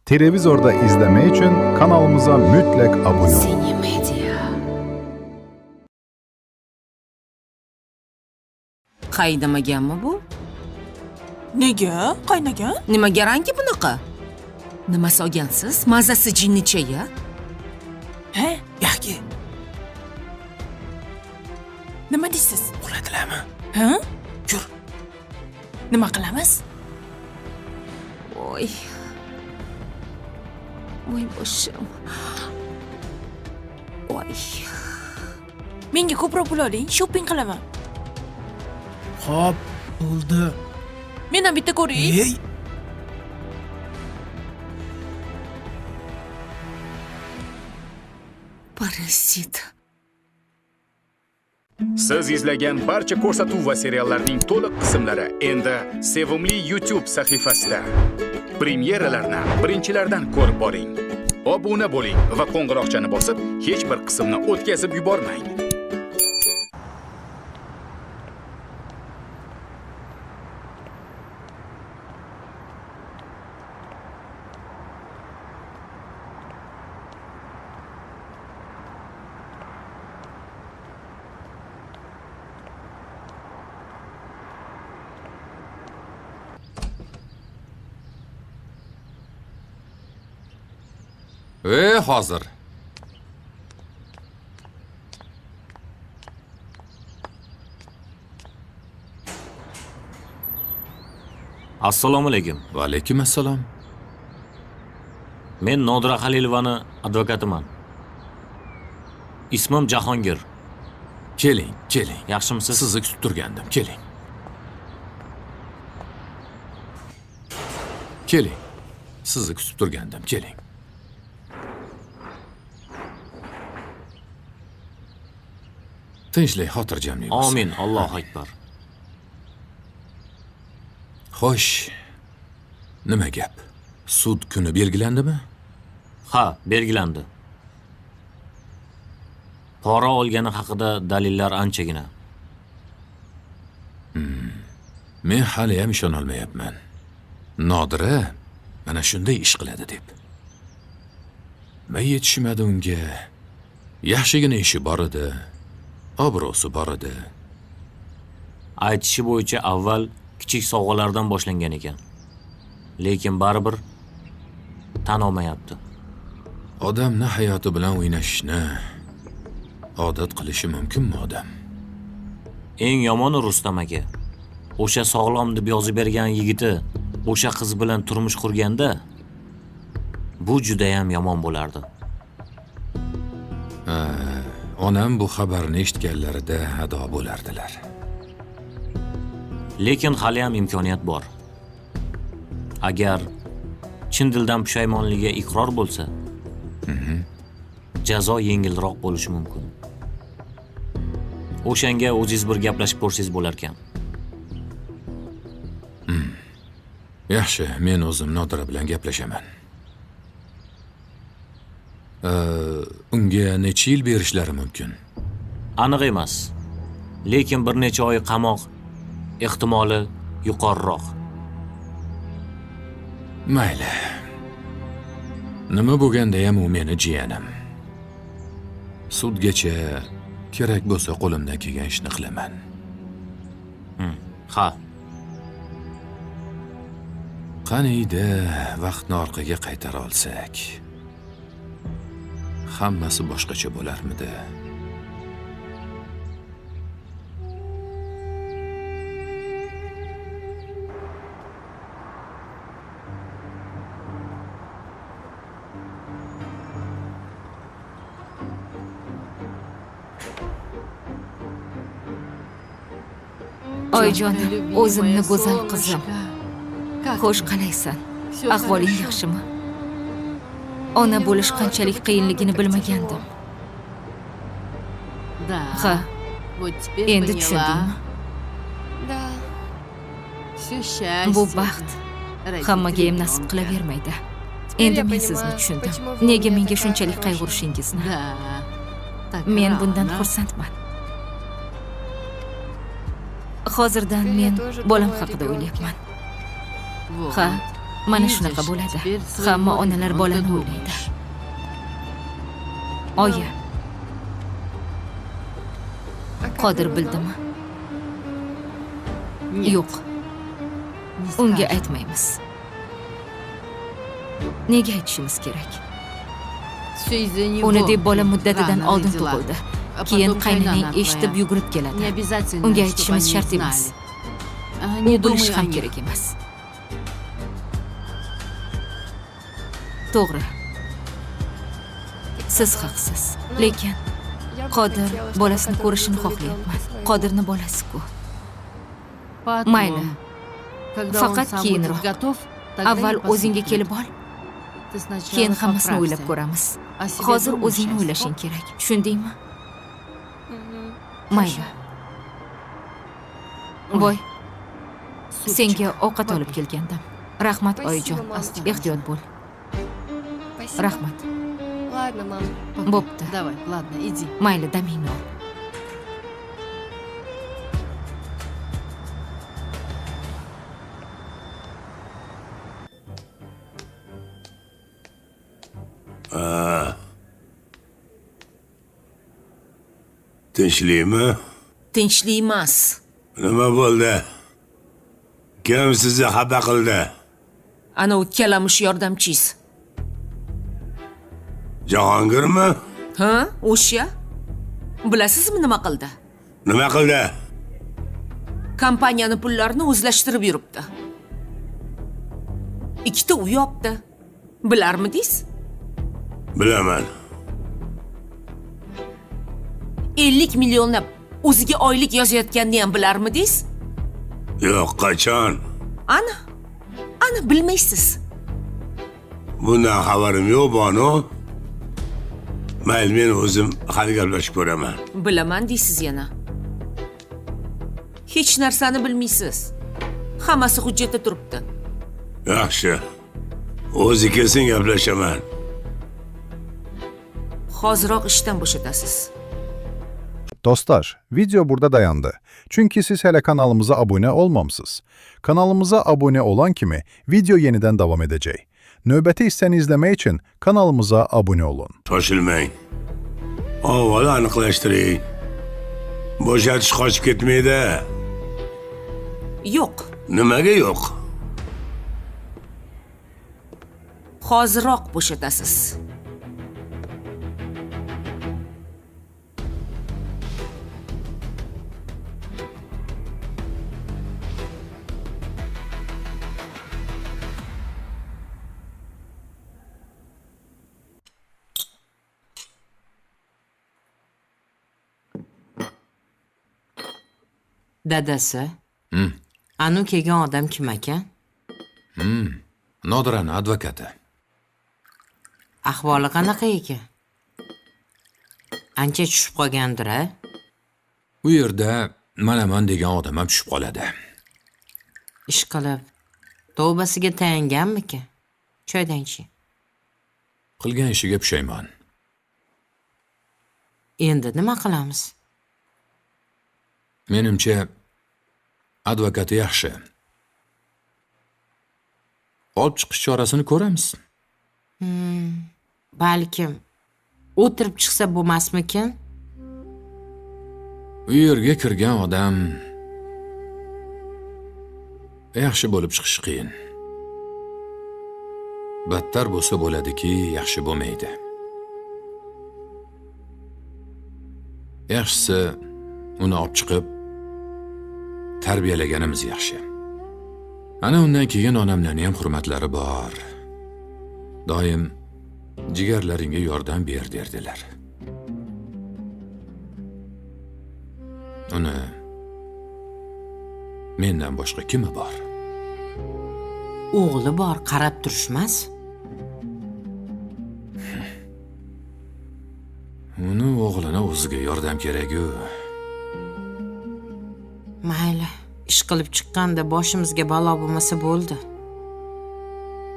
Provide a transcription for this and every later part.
Televizorda izlemek için kanalımıza mutlak abone olun. Cinemedia. Qaydamaganmi bu? Nega? Qaynagan? Nimaga rangi bunaqa? Nima solgansiz? Mazasi jinnicha-ya. He? Yaxki. Nima deysiz? Bo'ladilarmi? Ha? Yur. Nima qilamiz? Voy. Voy boshim. Voy. Menga ko'proq pul oling, shopping qilaman. Xo'p, bo'ldi. Men ham bitta ko'ring. Ey, Parazit. Siz izlagan barcha ko'rsatuv va seriallarning to'liq qismlari endi sevimli YouTube sahifasida. Premyeralarni birinchilardan ko'rib boring. Obuna bo'ling va qo'ng'iroqchani bosib, hech bir qismni o'tkazib yubormang. Hozir. Assalomu alaykum. Va alaykum assalom. Men Nodira Xalilovani advokatiman. Ismim Jahongir. Keling, keling. Yaxshimisiz? Sizni kutib turgandim. Keling. Keling. Sizni kutib turgandim. Keling. Tinchlik, xotirjamlik bo'lsin. Amin. Allohu akbar. Xo'sh. Nima gap? Sud kuni belgilandimi? Ha, belgilandi. Pora olgani haqida dalillar anchagina. Men hali ham ishona olmayapman. Nodira mana shunday ish qiladi deb. Men yetishmadi unga. Yaxshigina ishi bor edi. Obro'si bor edi. Aytishi bo'yicha avval kichik sovg'alardan boshlangan ekan. Lekin baribir tan olmayapti. Odamni hayoti bilan o'ynashni odat qilishi mumkinmi odam? Eng yomoni Rustam aka. O'sha sog'lom deb yozib bergan yigiti o'sha qiz bilan turmush qurganda bu juda ham yomon bo'lardi. Onam bu xabarni eshitganlarida ado bo'lardilar. Lekin hali ham imkoniyat bor. Agar chin dildan pushaymonligiga iqror bo'lsa, jazo yengilroq bo'lishi mumkin. O'shanga o'zingiz bir gaplashib ko'rsangiz bo'lar ekan. Yaxshi, men o'zim Nodira bilan gaplashaman. Unga necha yil berishlari mumkin? Aniq emas. Lekin bir necha oy qamoq ehtimoli yuqoriroq. Mayli. Nima bo'lganda ham u meni jiyanim. Sudgacha kerak bo'lsa qo'limdan kelgan ishni qilaman. Ha. Qaniydi vaqtni orqaga qaytara olsak, hammasi boshqacha bo'larmidi? Oyijonim, o'zimni go'zal qizim. Xo'sh, qalaysan? Ahvoling yaxshimi? Ona bo'lish qanchalik qiyinligini bilmagandim. Ha, endi tushundingmi? Bu baxt hammaga ham nasib qilavermaydi. Endi men sizni tushundim. Nega menga shunchalik qayg'urishingizni? Men bundan xursandman. Hozirdan men bolam haqida o'ylayapman. Ha, Mana shunaqa bo'ladi. Hamma onalar bolani o'ylaydi. Oyi. Qodir bildimi? Yo'q. Unga aytmaymiz. Nega aytishimiz kerak? Uni deb bola muddatidan oldin tug'ildi. Keyin qaynanang eshitib yugurib keladi. Unga aytishimiz shart emas. U bilishi ham kerak emas. To'g'ri. Siz haqsiz. Lekin Qodir bolasini ko'rishini xohlayapman. Qodirni bolasi-ku. Mayli. Faqat keyinroq. Avval o'zingga kelib ol. Keyin hammasini o'ylab ko'ramiz. Hozir o'zingni o'ylashing kerak. Tushundingmi? Mayli. Voy. Senga ovqat olib kelgandim. Rahmat oyijon. Ehtiyot bo'l. Rahmat. Bo'pti. Mayli, damingni ol. Tinchlikmi? Tinchlik emas. Nima bo'ldi? Kim sizni xafa qildi? Ana u kalamush yordamchingiz. Jahongirmi? Ha, o'sha. Bilasizmi nima qildi? Nima qildi? Kompaniyani pullarini o'zlashtirib yuribdi. Ikkita uy yopdi. Bilarmidingiz? Bilaman. 50 millionlab o'ziga oylik yozayotganini ham bilarmidingiz? Yo'q, qachon? Ana bilmaysiz. Bundan xabarim yo'q, Bonu. Mayli, men o'zim hali gaplashib ko'raman. Bilaman deysiz yana. Hech narsani bilmaysiz. Hammasi hujjatda turibdi. Yaxshi. O'zi kelsin gaplashaman. Hoziroq ishdan bo'shatasiz. Dostlar, video burada dayandı. Çünkü siz hele kanalımıza abone olmamısınız. Kanalımıza abone olan kimi video yeniden devam edecek. Növbəti hissəni izləmək üçün kanalımıza abone olun. Toshilmang. Avval aniqlashtiring. Bo'shatish qochib ketmaydi. Yo'q. Nimaga yo'q? Hoziroq bo'shatasiz. Dadasi. Anu kelgan odam kim ekan? Nodirani advokati. Ahvoli qanaqa ekan? Ancha tushib qolgandir-a? U yerda manaman degan odam ham tushib qoladi. Ish qilib, tavbasiga tayanganmikan? Choydan-chi. Qilgan ishiga pushaymon. Endi nima qilamiz? Menimcha advokati yaxshi. Olib chiqish chorasini ko'ramiz. Balkim o'tirib chiqsa bo'lmasmikin? U yerga kirgan odam yaxshi bo'lib chiqishi qiyin. Battar bo'lsa bo'ladiki, yaxshi bo'lmaydi. Yaxshisi uni olib chiqib tarbiyalaganimiz yaxshi. Ana undan keyin onamlarning ham hurmatlari bor. Doim jigarlaringga yordam ber derdilar. Uni mendan boshqa kimi bor? O'g'li bor, qarab turishmas. Uni o'g'lini o'ziga yordam kerak-ku. Mayli, ish qilib chiqqanda boshimizga balo bo'lmasa bo'ldi.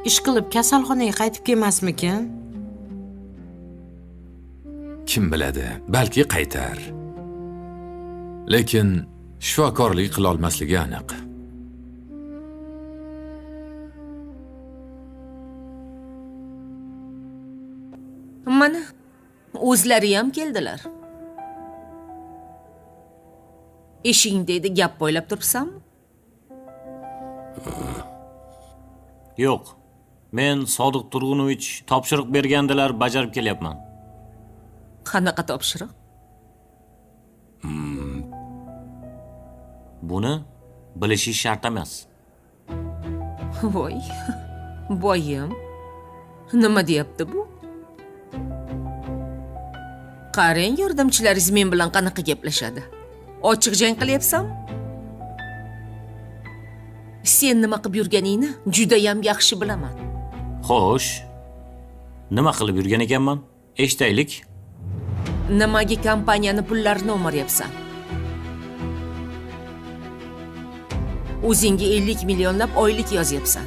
Ish qilib kasalxonaga qaytib kelmasmikin? Kim biladi, balki qaytar. Lekin shifokorlik qila olmasligi aniq. Mana, o'zlari ham keldilar. Eshigingda gap poylab turibsanmi? Yo'q. Men Sodiq Turg'unovich topshiriq bergandilar, bajarib kelyapman. Qanaqa topshiriq? Buni bilishish shart emas. Voy, boyim. Nima deyapti bu? Qarang, yordamchilaringiz men bilan qanaqa gaplashadi? Ochiq jang qilyapsanmi? Sen nima qilib yurganingni juda ham yaxshi bilaman. Xo'sh. Nima qilib yurgan ekanman? Eshitaylik. Nimaga kompaniyani pullarini o'maryapsan? O'zingga 50 millionlab oylik yozyapsan.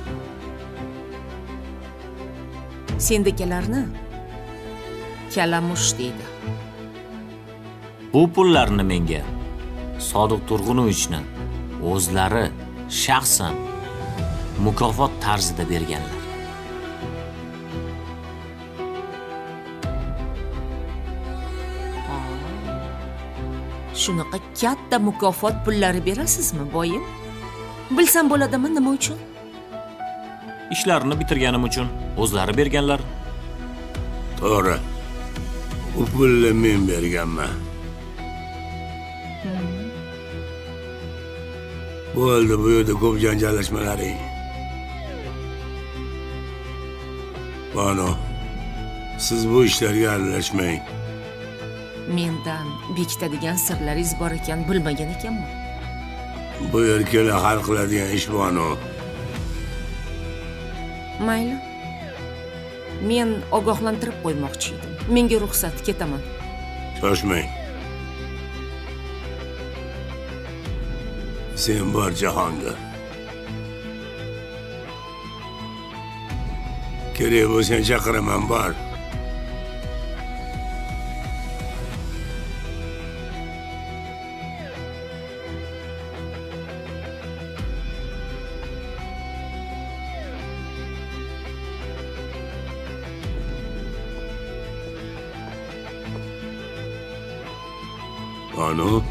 Sendikalarni kalamush deydi. Bu pullarni menga Sodiq Turg'unovichni o'zlari shaxsan mukofot tarzida berganlar. Shunaqa katta mukofot pullari berasizmi, boyim? Bilsam bo'ladimi nima uchun? Ishlarini bitirganim uchun o'zlari berganlar. To'g'ri. Bu pulni men berganman. Bo'ldi, bu yerda ko'p janjallashmalaring. Bano, siz bu ishlarga aralashmang. Mendan bekitadigan sirlaringiz bor ekan bilmagan ekanman. Bu erkaklar hal qiladigan ish bano. Mayli. Men ogohlantirib qo'ymoqchi edim. Menga ruxsat, ketaman. Shoshmang. Sen bor Jahongir. Kerak bo'lsa chaqiraman, bor. Banu,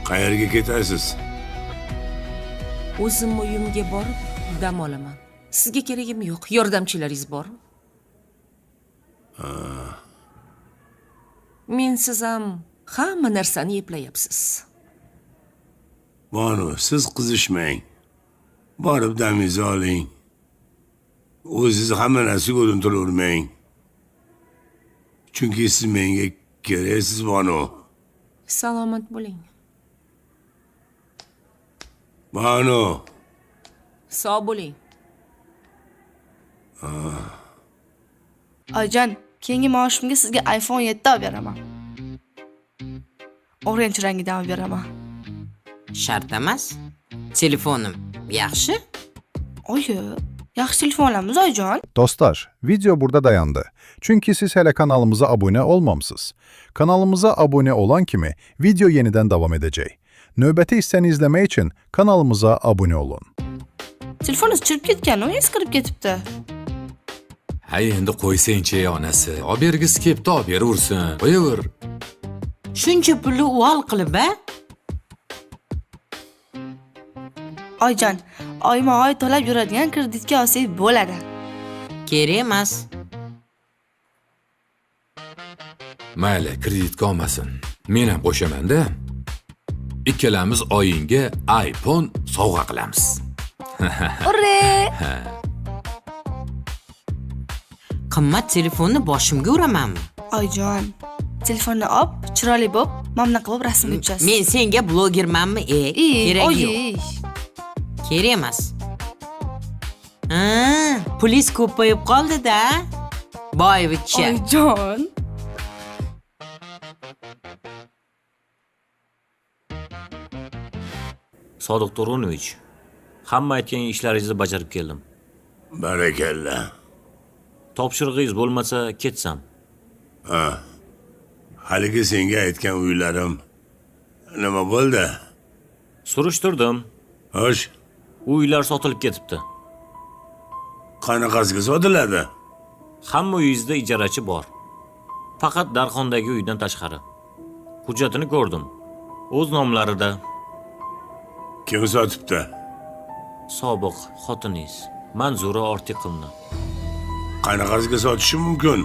qayerga ketasiz? O'zim uyimga borib dam olaman. Sizga keragim yo'q. Yordamchilaringiz bormi? Men siz ham hamma narsani eplayapsiz. Banu, siz qizishmang. Borib damingizni oling. O'zingiz hamma narsaga urintirmang. Chunki siz menga keraksiz, Banu. Salomat bo'ling. Banu. Sog' bo'ling. Oyijon, keyingi maoshimga sizga iPhone 7 olib beraman. Orange rangida olib beraman. Shart emas. Telefonim yaxshi? Oyi, yaxshi telefonlarimiz oyijon. Dostlar, video burada dayandı. Çünkü siz hele kanalımıza abone olmamışsınız. Kanalımıza abone olan kimi video yeniden devam edecek. Növbəti hissəni izləmək üçün kanalımıza abone olun. Telefonunuz chirib ketgan, o eskirib ketibdi. Hay endi qo'ysang-chi onasi. Olib bergisi kelibdi, olib beraversin. Qo'yaver. Shuncha pulni u hal qilib, a? Oyijon, oyma-oy to'lab yuradigan kreditga olsak bo'ladi. Kerak emas. Mayli, kreditga olmasin. Men ham qo'shaman-da. Ikkalamiz oyinga iPhone sovg'a qilamiz. Ure! Qimmat telefonni boshimga uramanmi? Oyijon, telefonni olib, chiroyli bo'lib, mamlaqa bo'lib rasmga tushasiz. Men senga blogermanmi? Kerak yo'q. Kerak emas. Pulis ko'payib qoldi-da. Boyvachcha. Oyijon. Sodiq Turg'unovich, hamma aytgan ishlaringizni bajarib keldim. Barakalla. Topshirig'ingiz bo'lmasa ketsam. Haligi senga aytgan uylarim nima bo'ldi? Surishtirdim. Xo'sh, Uylar sotilib ketibdi. qanaqasiga sotiladi? Hamma uyingizda ijarachi bor. Faqat Darxondagi uydan tashqari. Hujjatini ko'rdim. O'z nomlarida. Kim sotibdi? Sobiq xotiningiz Manzura Ortiqovna. Qanaqasiga sotishi mumkin?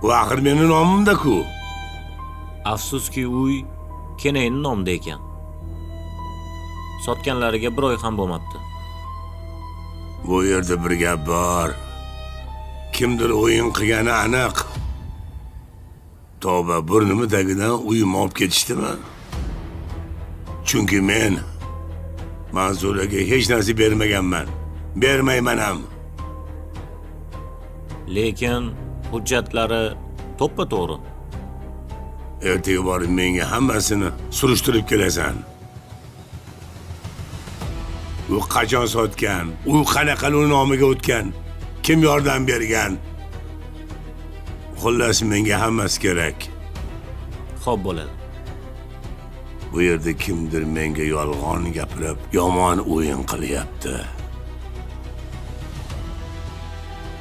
U axir meni nomimda-ku. Afsuski uy Kenayning nomida ekan. Sotganlariga 1 oy ham bo'lmabdi. Bu yerda bir gap bor. Kimdir o'yin qilgani aniq. Tavba, burnimi tagidan uyimni olib ketishdimi? Chunki men Manzuraga hech narsa bermaganman. Bermayman ham. Lekin hujjatlari to'ppa-to'g'ri. Ertaga borib menga hammasini surishtirib kelasan. U qachon sotgan? U qanaqa nomiga o'tgan? Kim yordam bergan? Xullas menga hammasi kerak. Xo'p bo'ladi. Bu yerda kimdir menga yolg'on gapirib, yomon o'yin qilyapti.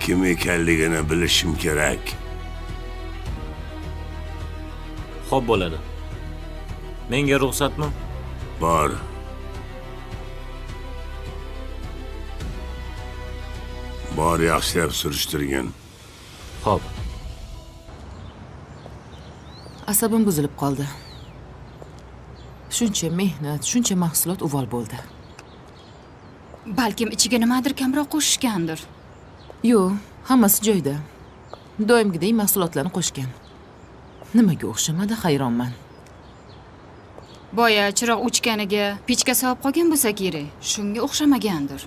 Kim ekanligini bilishim kerak. Xo'p bo'ladi. Menga ruxsatmi? Bor. Bor, yaxshilab surishtirgin. Xo'p. Asabim buzilib qoldi. Shuncha mehnat, shuncha mahsulot uvol bo'ldi. Balkim ichiga nimadir kamroq qo'shishgandir. Yo'q, hammasi joyida. Doimgidek mahsulotlarni qo'shgan. Nimaga o'xshamadi, hayronman. Boya chiroq o'chganiga pechka solib qolgan bo'lsa kerak. Shunga o'xshamagandir.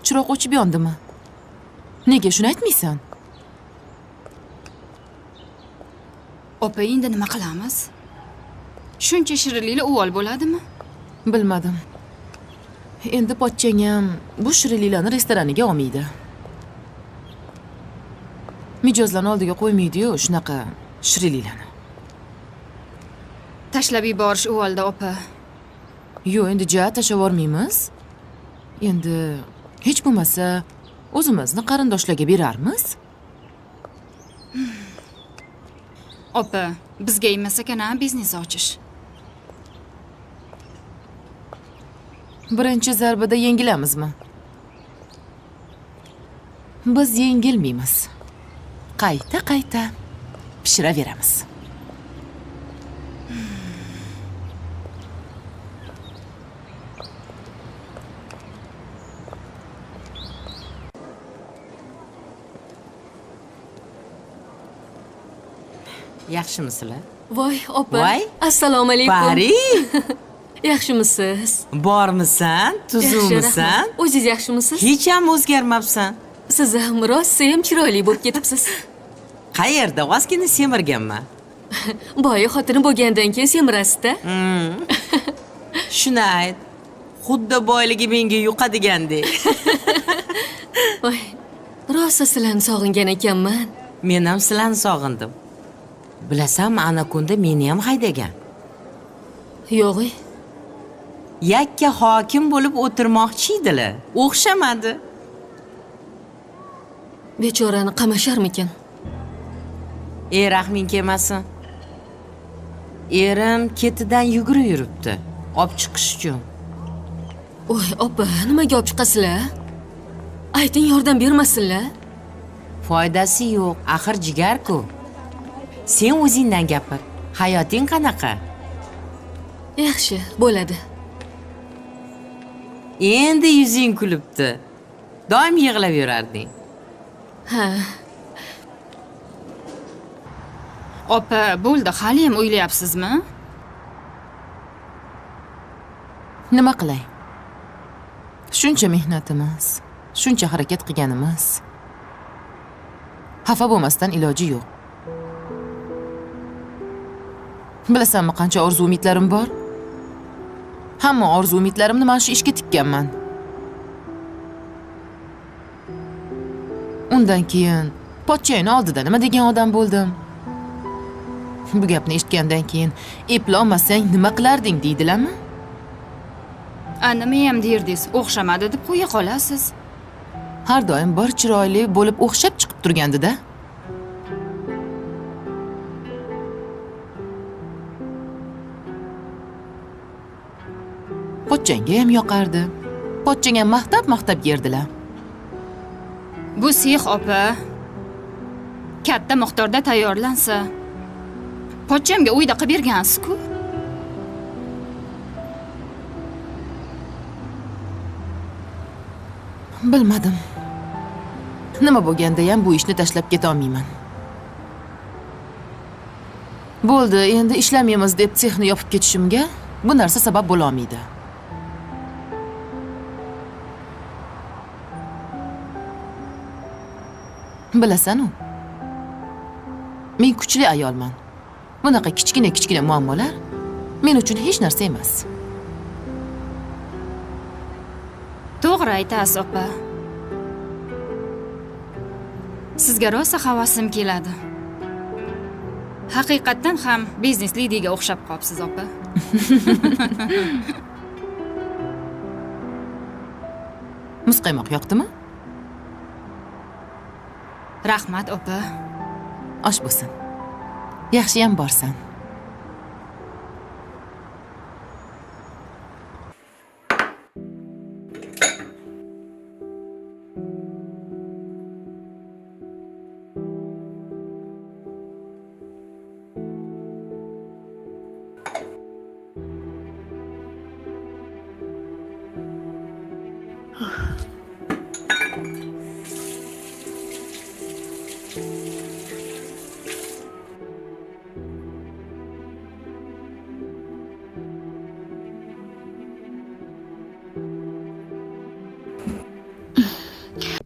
Chiroq o'chib yondimi? Nega shuni aytmaysan? Opa, endi nima qilamiz? Shuncha shirinliklar uvol bo'ladimi? Bilmadim. Endi pochchang ham bu shirinliklarni restoraniga olmaydi. Mijozlarni oldiga qo'ymaydi-yu shunaqa shirinliklarni. Tashlab yuborish uvolda, opa. Yo'q, endi tashlab yubormaymiz. Endi hech bo'lmasa o'zimizni qarindoshlarga berarmiz. Opa, bizga emas ekan biznes ochish. Birinchi zarbada yengilamizmi? Biz yengilmaymiz. Qayta pishiraveramiz. Yaxshimisizlar? Voy, opa. Voy. Assalomu alaykum. Bari. Yaxshimisiz? Bormisan? Tuzukmisan? O'zingiz yaxshimisiz? Hech ham o'zgarmabsan. Siz ham rosa ham chiroyli bo'lib ketibsiz. Qayerda ozgina semirganman. Boya xotini bo'lgandan keyin semirasiz-da. Shuni ayt. Xuddi boyligi menga yuqadigandek. Voy, rosa sizlarni sog'ingan ekanman. Men ham sizlarni sog'indim. Bilasanmi, ana kunda meni ham haydagan. Yo'q. Yakka hokim bo'lib o'tirmoqchi edilar. O'xshamadi. Bechorani qamasharmikan? Rahming kelmasin. Erim ketidan yugurib yuribdi, olib chiqish uchun. Voy, opa, nimaga olib chiqasizlar? Ayting, yordam bermasinlar. Foydasi yo'q, axir jigar-ku. Sen o'zingdan gapir. Hayoting qanaqa? Yaxshi, bo'ladi. Endi yuzing kulibdi. Doim yig'lab yurarding. Ha. Opa, bo'ldi, hali ham o'ylayapsizmi? Nima qilay? Shuncha mehnatimiz, shuncha harakat qilganimiz. Xafa bo'lmasdan iloji yo'q. Bilasanmi qancha orzu-umidlarim bor? Hamma orzu-umidlarimni men shu ishga tikkanman. Undan keyin pochchayni oldida nima degan odam bo'ldim? Bu gapni eshitgandan keyin eplolmasang nima qilarding deydilarmi? Nima ham derdingiz? O'xshamadi deb qo'ya qolasiz. Har doim bir chiroyli bo'lib o'xshab chiqib turgandi-da. Pochchangga ham yoqardi. Pochchang ham maqtab yerdilar. Bu six opa. Katta miqdorda tayyorlansa, pochchamga uyda qilib bergansiz-ku. Bilmadim. Nima bo'lganda ham bu ishni tashlab keta olmayman. Bo'ldi, endi ishlamaymiz deb sexni yopib ketishimga bu narsa sabab bo'la olmaydi. Bilasan-ku, men kuchli ayolman. Bunaqa kichkina muammolar men uchun hech narsa emas. To'g'ri aytasiz, opa. Sizga rosa havasim keladi. Haqiqatan ham biznes lidiga o'xshab qolibsiz, opa. Muzqaymoq yoqdimi? Rahmat, opa. Osh bo'lsin. Yaxshiyam borsan.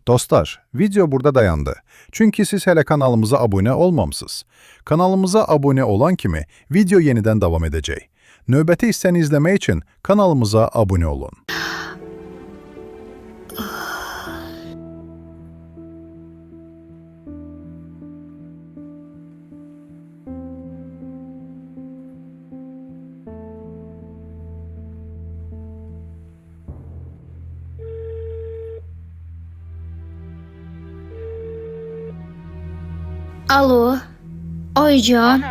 Dostlar, video burada dayandı. Çünkü siz hele kanalımıza abone olmamısınız. Kanalımıza abone olan kimi video yeniden devam edecek. Növbəti hissəni izlemək için kanalımıza abone olun. Alo, Oyjon.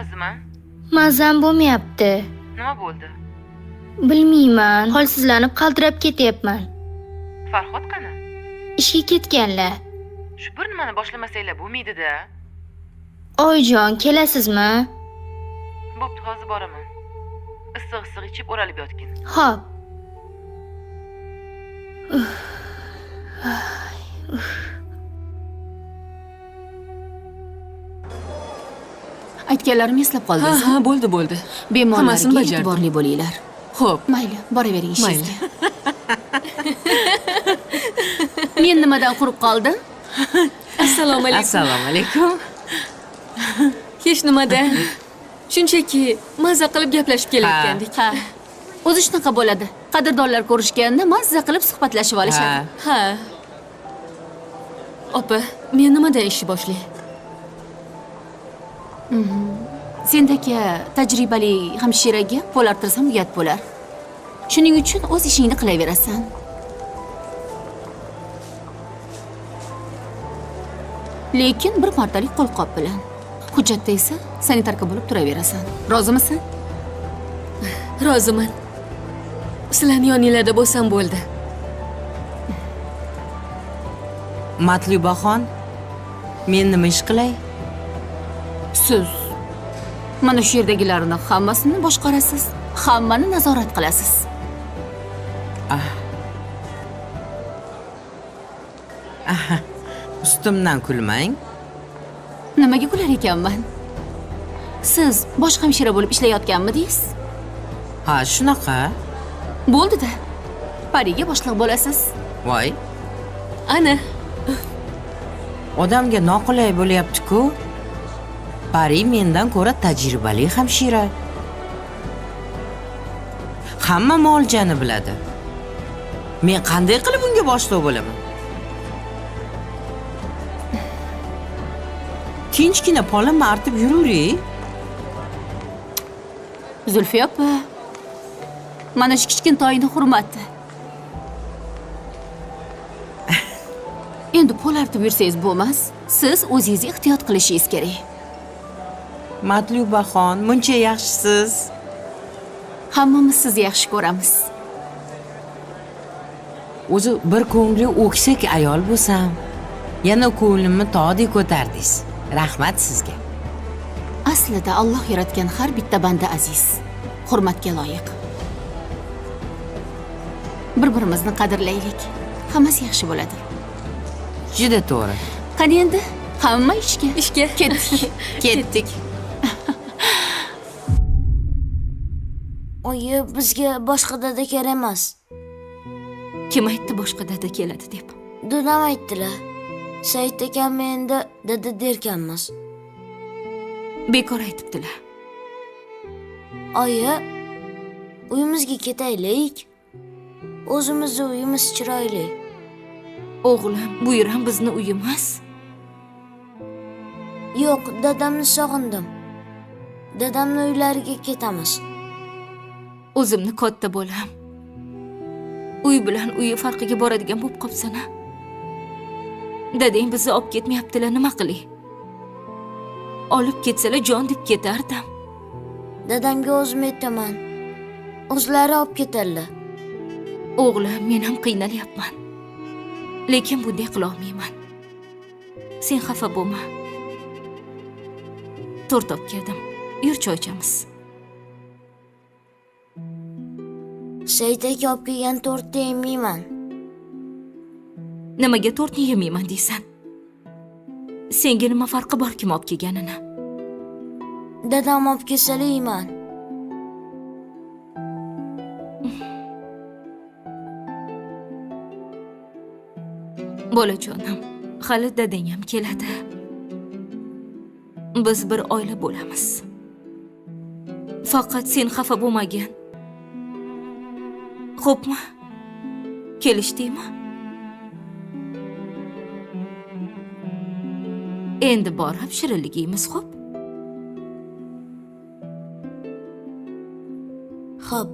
Mazam bo'lmayapti. Nima bo'ldi? Bilmayman, holsizlanib qaltirab ketyapman. Farhod qani? Ishga ketganlar. Shu bir nimani boshlamasanglar bo'lmaydi-da. Oyjon, kelasizmi? Bo'pti, hozir boraman. Issiq ichib o'ralib yotgin. Xo'p. Aytganlarimni eslab qoldingiz. Ha, bo'ldi. Bemorlarga e'tiborli bo'linglar. Xo'p. Mayli, boravering ishingizga. Men nimadan qurib qoldim? Assalomu alaykum. Assalomu alaykum. Hech nimadan. Shunchaki mazza qilib gaplashib kelayotgandik. Ha. O'zi shunaqa bo'ladi. Qadrdonlar ko'rishganda mazza qilib suhbatlashib olishadi. Ha. Opa, men nimadan ishni boshlayman? Sendagi tajribali hamshiraga pul orttirsam uyat bo'lar. Shuning uchun o'z ishingni qilaverasan. Lekin bir martalik qo'lqop bilan. Hujjatda esa sanitarka bo'lib turaverasan. Rozimisan? Roziman. Sizlarni yoninglarda bo'lsam bo'ldi. Matlubaxon, men nima ish qilay? Siz mana shu yerdagilarni hammasini boshqarasiz, hammani nazorat qilasiz. Ustimdan kulmang. Nimaga kular ekanman? Siz bosh hamshira bo'lib ishlayotganmidingiz? Ha, shunaqa. Bo'ldi-da. Pariga boshliq bo'lasiz. Voy, Ana, odamga noqulay bo'lyapti-ku. Pari mendan ko'ra tajribali hamshira. Hamma moljani biladi. Men qanday qilib unga boshliq bo'laman? Tinchgina polama artib yuravering. Zulfiya opa. Mana shu kichkintoyni hurmati. Endi pul artib yursangiz bo'lmas. Siz o'zingiz ehtiyot qilishingiz kerak. Matlubaxon, muncha yaxshisiz. Hammamiz sizni yaxshi ko'ramiz. o'zi bir ko'ngli o'ksik ayol bo'lsam, yana ko'nglimni tog'dek ko'tardingiz. Rahmat sizga. Aslida Alloh yaratgan har bitta banda aziz, hurmatga loyiq. Bir-birimizni qadrlaylik. Hammasi yaxshi bo'ladi. Juda to'g'ri. Qani endi hamma ishga. Ketdik. Ketdik. Oyi, bizga boshqa dada kerak emas. Kim aytdi boshqa dada keladi deb? Dadam aytdilar. Said akam endi dada derkanmiz. Bekor aytibdilar. Oyi, uyimizga ketaylik. O'zimizni uyimiz chiroyli. O'g'lim, bu yer ham bizni uyimiz. Yo'q, dadamni sog'indim. Dadamning uylariga ketamiz. O'zimni katta bo'lam. Uy bilan uyi farqiga boradigan bo'lib qopsana. Dadang bizni olib ketmayaptilar, nima qilay? Olib ketsalar jon deb ketardim. Dadamga o'zim aytaman. O'zlari olib ketarlar. O'g'lim, men ham qiynalyapman. Lekin bunday qila olmayman. Sen xafa bo'lma. Tort olib keldim. Yur choy ichamiz. Said aka olib kelgan tortni yemayman. Nimaga tortni yemayman deysan? Senga nima farqi bor kim olib kelganini? Dadam olib kelsalar yeyman. Bolajonim, hali dadang ham keladi. Biz bir oila bo'lamiz. Faqat sen xafa bo'lmagin. Xo'pmi? Kelishdingmi? Endi borib shirinlik yeymiz, xo'p? Xo'p.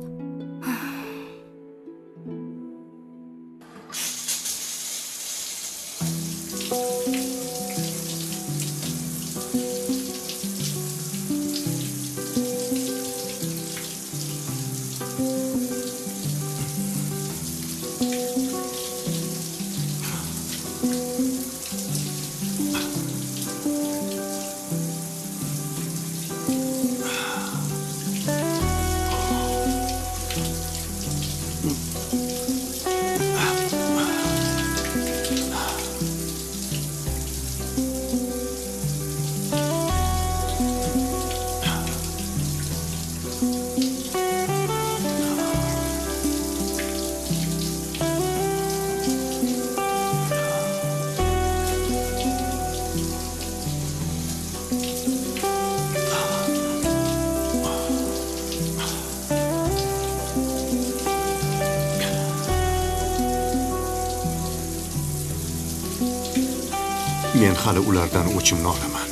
Men hali ulardan o'chimni olaman.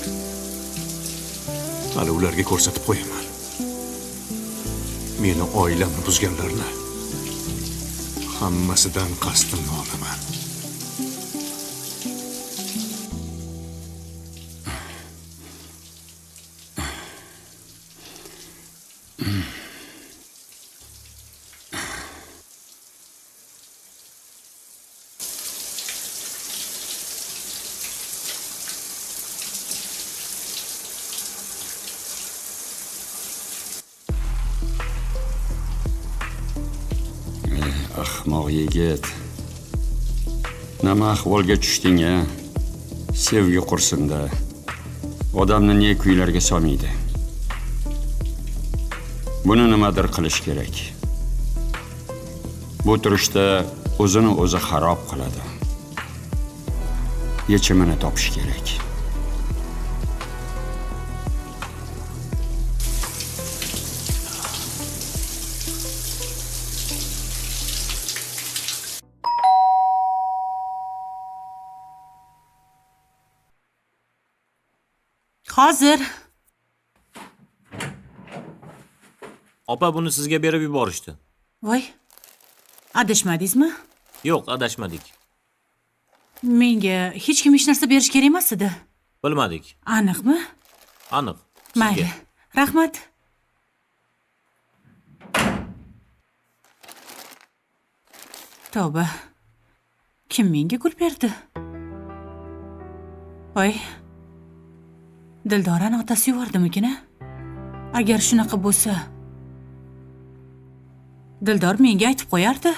Hali ularga ko'rsatib qo'yaman. Meni oilamni buzganlarni hammasidan qasdimni olaman. Ahmoq yigit. Nima ahvolga tushding-a? Sevgi qursinda. Odamni ne kuylarga solmaydi. Buni nimadir qilish kerak. Bu turishda o'zini o'zi xarob qiladi. Yechimini topish kerak. Hozir. Opa, buni sizga berib yuborishdi. Voy. Adashmadingizmi? Yo'q, adashmadik. Menga hech kim hech narsa berish kerak emas edi. Bilmadik. Aniqmi? Aniq. Mayli. Rahmat. Tavba. Kim menga gul berdi? Voy. Dildorani otasi yubordimikin? Agar shunaqa bo'lsa, Dildor menga aytib qo'yardi.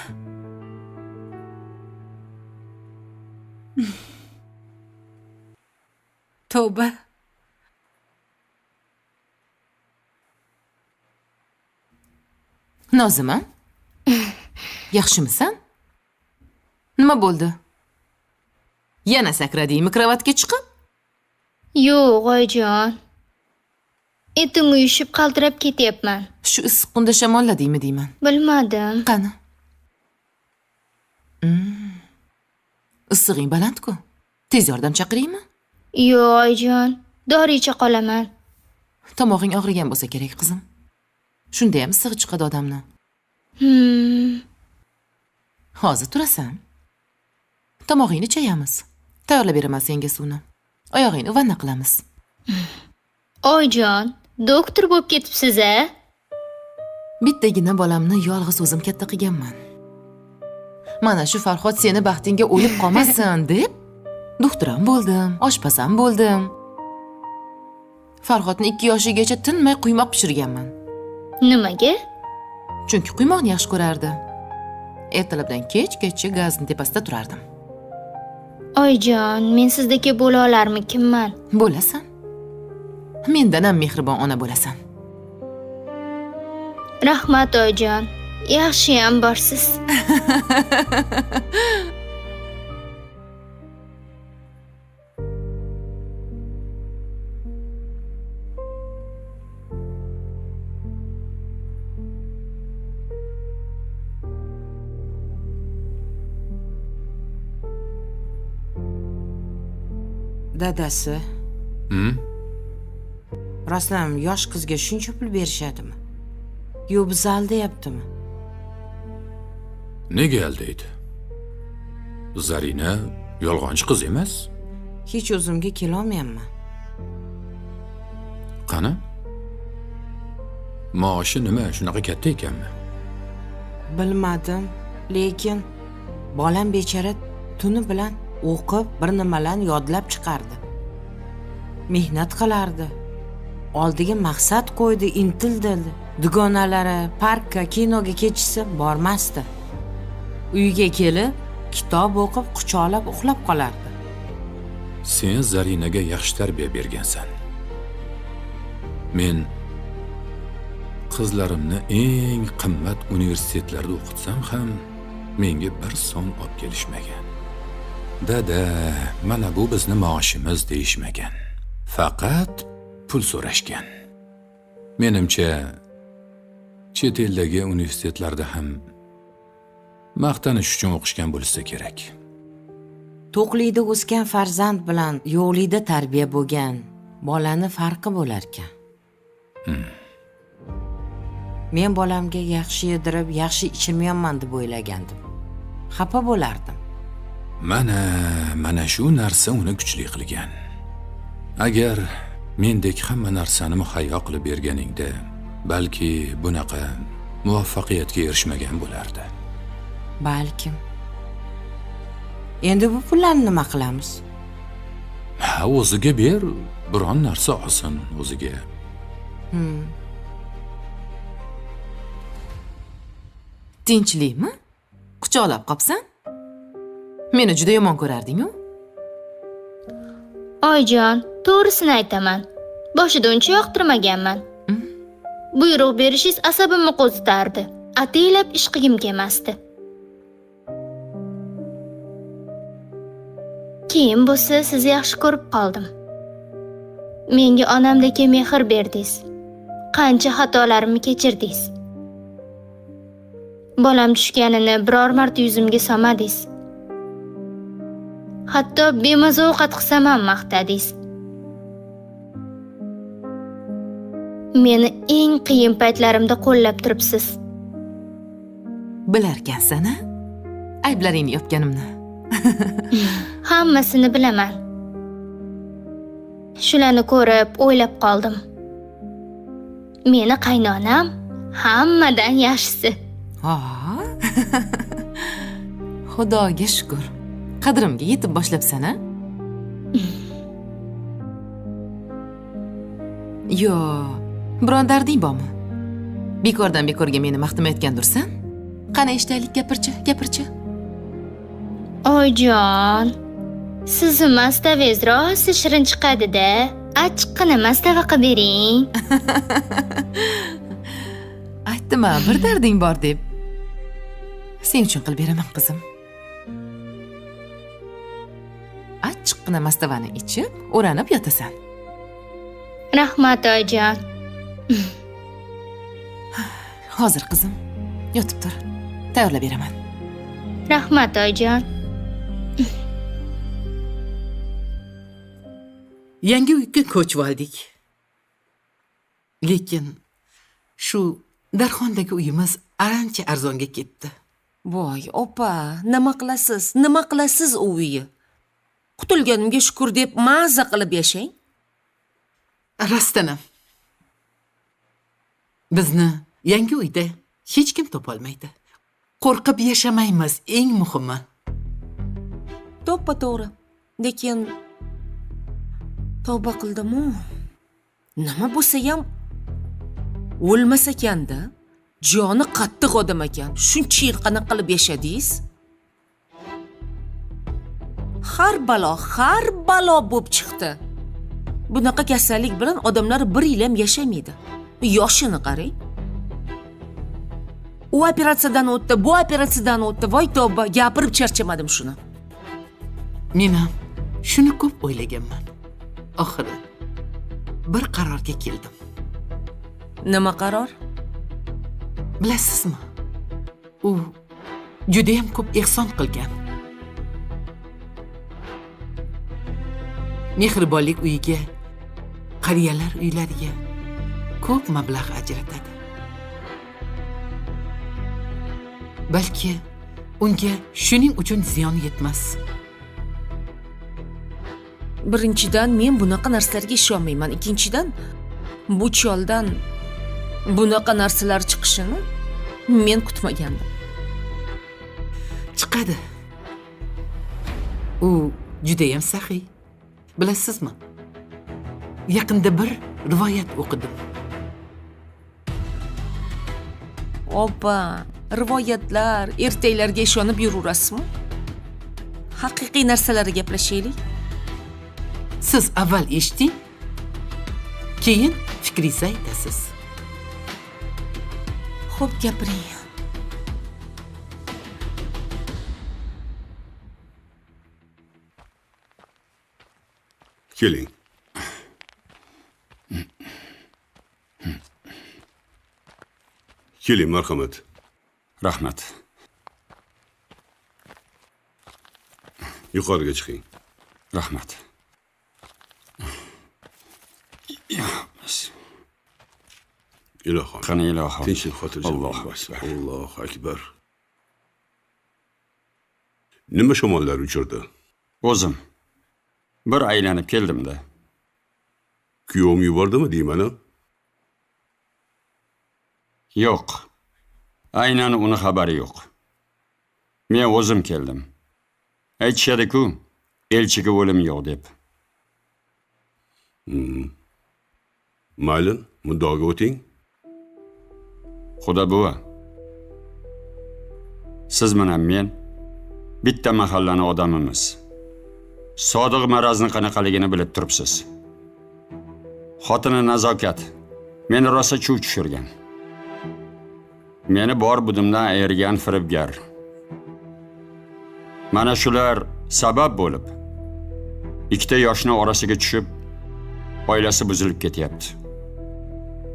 Tavba. Nozima? Yaxshimisan? Nima bo'ldi? Yana sakradingmi kravatga chiqib? Yo'q, oyijon. Etim uyushib qaltirab ketyapman. Shu issiq kunda shamolladingmi deyman. Bilmadim. Qani? Issig'ing baland-ku. Tez yordam chaqiraymi? Yo'q, oyijon. Dori icha qolaman. Tomog'ing og'rigan bo'lsa kerak, qizim. Shunda ham issig'i chiqadi odamni. Hozir turasan. Tomog'ingni chayamiz. Tayyorlab beraman senga suvni. Oyog'ingni vanna qilamiz. Oyijon, doktor bo'lib ketibsiz-a? Bittagina bolamni yolg'iz o'zim katta qilganman. Mana shu Farhod seni baxtingga o'lib qolmasin deb doktor ham bo'ldim, oshpaz ham bo'ldim. Farhodni 2 yoshigacha tinmay quymoq pishirganman. Nimaga? Chunki quymoqni yaxshi ko'rardi. Ertalabdan kechgacha gazning tepasida turardim. Oyijon, men sizdagi bo'la olarmikinman? Bo'lasan. Mendan ham mehribon ona bo'lasan. Rahmat oyijon. Yaxshiyam borsiz. Dadasi. Rostlam yosh qizga shuncha pul berishadimi? Yo, biz aldayaptimi? Nega aldaydi? Zarina yolg'onchi qiz emas. Hech o'zimga kela olmayapman. Qani? Maoshi nima shunaqa katta ekanmi? Bilmadim, lekin bolam bechara tuni bilan o'qib, bir nimalarni yodlab chiqardi. Mehnat qilardi. Oldiga maqsad qo'ydi, intildi. Dugonalari parkka, kinoga ketishsa bormasdi. Uyga kelib, kitob o'qib, quchoqlab uxlab qolardi. Sen Zarinaga yaxshi tarbiya bergansan. Men qizlarimni eng qimmat universitetlarda o'qitsam ham menga bir so'm olib kelishmagan. Dada, mana bu bizni maoshimiz deyishmagan. Faqat pul so'rashgan. Menimcha chet eldagi universitetlarda ham maqtanish uchun o'qishgan bo'lsa kerak. To'qlikda o'sgan farzand bilan yo'qlikda tarbiya bo'lgan bolani farqi bo'lar ekan. Men bolamga yaxshi yedirib, yaxshi ichirmayapman deb o'ylagandim. Xafa bo'lardim. Mana shu narsa uni kuchli qilgan. Agar mendek hamma narsani muhayyo qilib berganingda, balki bunaqa muvaffaqiyatga erishmagan bo'lardi. Balkim. Endi bu pullarni nima qilamiz? O'ziga ber, biron narsa olsin o'ziga. Tinchlikmi? Quchoqlab qopsan? Meni juda yomon ko'rarding-ku. Oyijon, to'g'risini aytaman. Boshida uncha yoqtirmaganman. Buyruq berishingiz asabimni qo'zitardi. Ataylab ish qilgim kelmasdi. Keyin bo'lsa sizni yaxshi ko'rib qoldim. Menga onamdek mehr berdingiz. Qancha xatolarimni kechirdingiz. Bolam tushganini biror marta yuzimga solmadingiz. Hatto bemaza ovqat qilsam ham maqtadingiz. Meni eng qiyin paytlarimda qo'llab turibsiz. Bilarkansan-a? Ayblaringni yopganimni. Hammasini bilaman. Shularni ko'rib o'ylab qoldim. Meni qaynonam hammadan yaxshisi. Xudoga shukr. qadrimga yetib boshlabsan-a? Yo, biron darding bormi? Bekordan bekorga meni maqtamayotgandursan? Qani eshitaylik, gapirchi. Oyijon, sizni mastavangiz rosa shirin chiqadi-da. Achchiqqina mastava qilib bering. Aytdim-a, bir darding bor deb. Sen uchun qilib beraman, qizim. Achchiqqina mastavani ichib, o'ranib yotasan. Rahmat oyijon. Hozir qizim, yotib tur. Tayyorlab beraman. Rahmat oyijon. Yangi uyga ko'chib oldik. Lekin shu Darxondagi uyimiz ancha arzonga ketdi. Voy, opa, nima qilasiz u uyni? Qutulganimga shukr deb maza qilib yashang. Rostdanam. Bizni yangi uyda hech kim topolmaydi. Qo'rqib yashamaymiz, eng muhimi. To'g'ri. Lekin tavba qildim-ku. Nima bo'lsa ham o'lmas ekanda. Joni qattiq odam ekan. Shuncha yil qanaqa qilib yashadingiz? Har balo bo'lib chiqdi. Bunaqa kasallik bilan odamlar bir yil ham yashamaydi. Yoshini qarang. U operatsiyadan o'tdi, bu operatsiyadan o'tdi. Voy tavba, gapirib charchamadim shuni. Men ham shuni ko'p o'ylaganman. Oxiri bir qarorga keldim. Nima qaror? Bilasizmi? U juda ham ko'p ehson qilgan. Mehribonlik uyiga, qariyalar uylariga ko'p mablag' ajratadi. Balki unga shuning uchun ziyon yetmas. Birinchidan, men bunaqa narsalarga ishonmayman. Ikkinchidan, bu choldan bunaqa narsalar chiqishini men kutmagandim. Chiqadi. U juda ham saxiy. Bilasizmi? Yaqinda bir rivoyat o'qidim. Opa, rivoyatlar, ertaklarga ishonib yuraverasizmi? Haqiqiy narsalarga gaplashaylik. Siz avval eshiting, keyin fikringizni aytasiz. Xo'p, gapiring. Keling. Keling, marhamat. Rahmat. Yuqoriga chiqing. Rahmat. Ilohim. Qani ilohim. Tinchlik xotirjam. Allohu akbar. Allohu akbar. Nima shamollar uchirdi? O'zim bir aylanib keldim-da. Kuyovim yubordimi deyman-a? Yo'q. Aynan uni xabari yo'q. Men o'zim keldim. Aytishadi-ku, elchiga o'lim yo'q deb. Mayli, muddoga o'ting. Xudo buva. Siz bilan men bitta mahallani odamimiz. Sodiq Marazni qanaqaligini bilib turibsiz. Xotini Nazokat meni rosa chuv tushirgan. Meni bor budimdan ayirgan firibgar. Mana shular sabab bo'lib, ikkita yoshni orasiga tushib, oilasi buzilib ketyapti.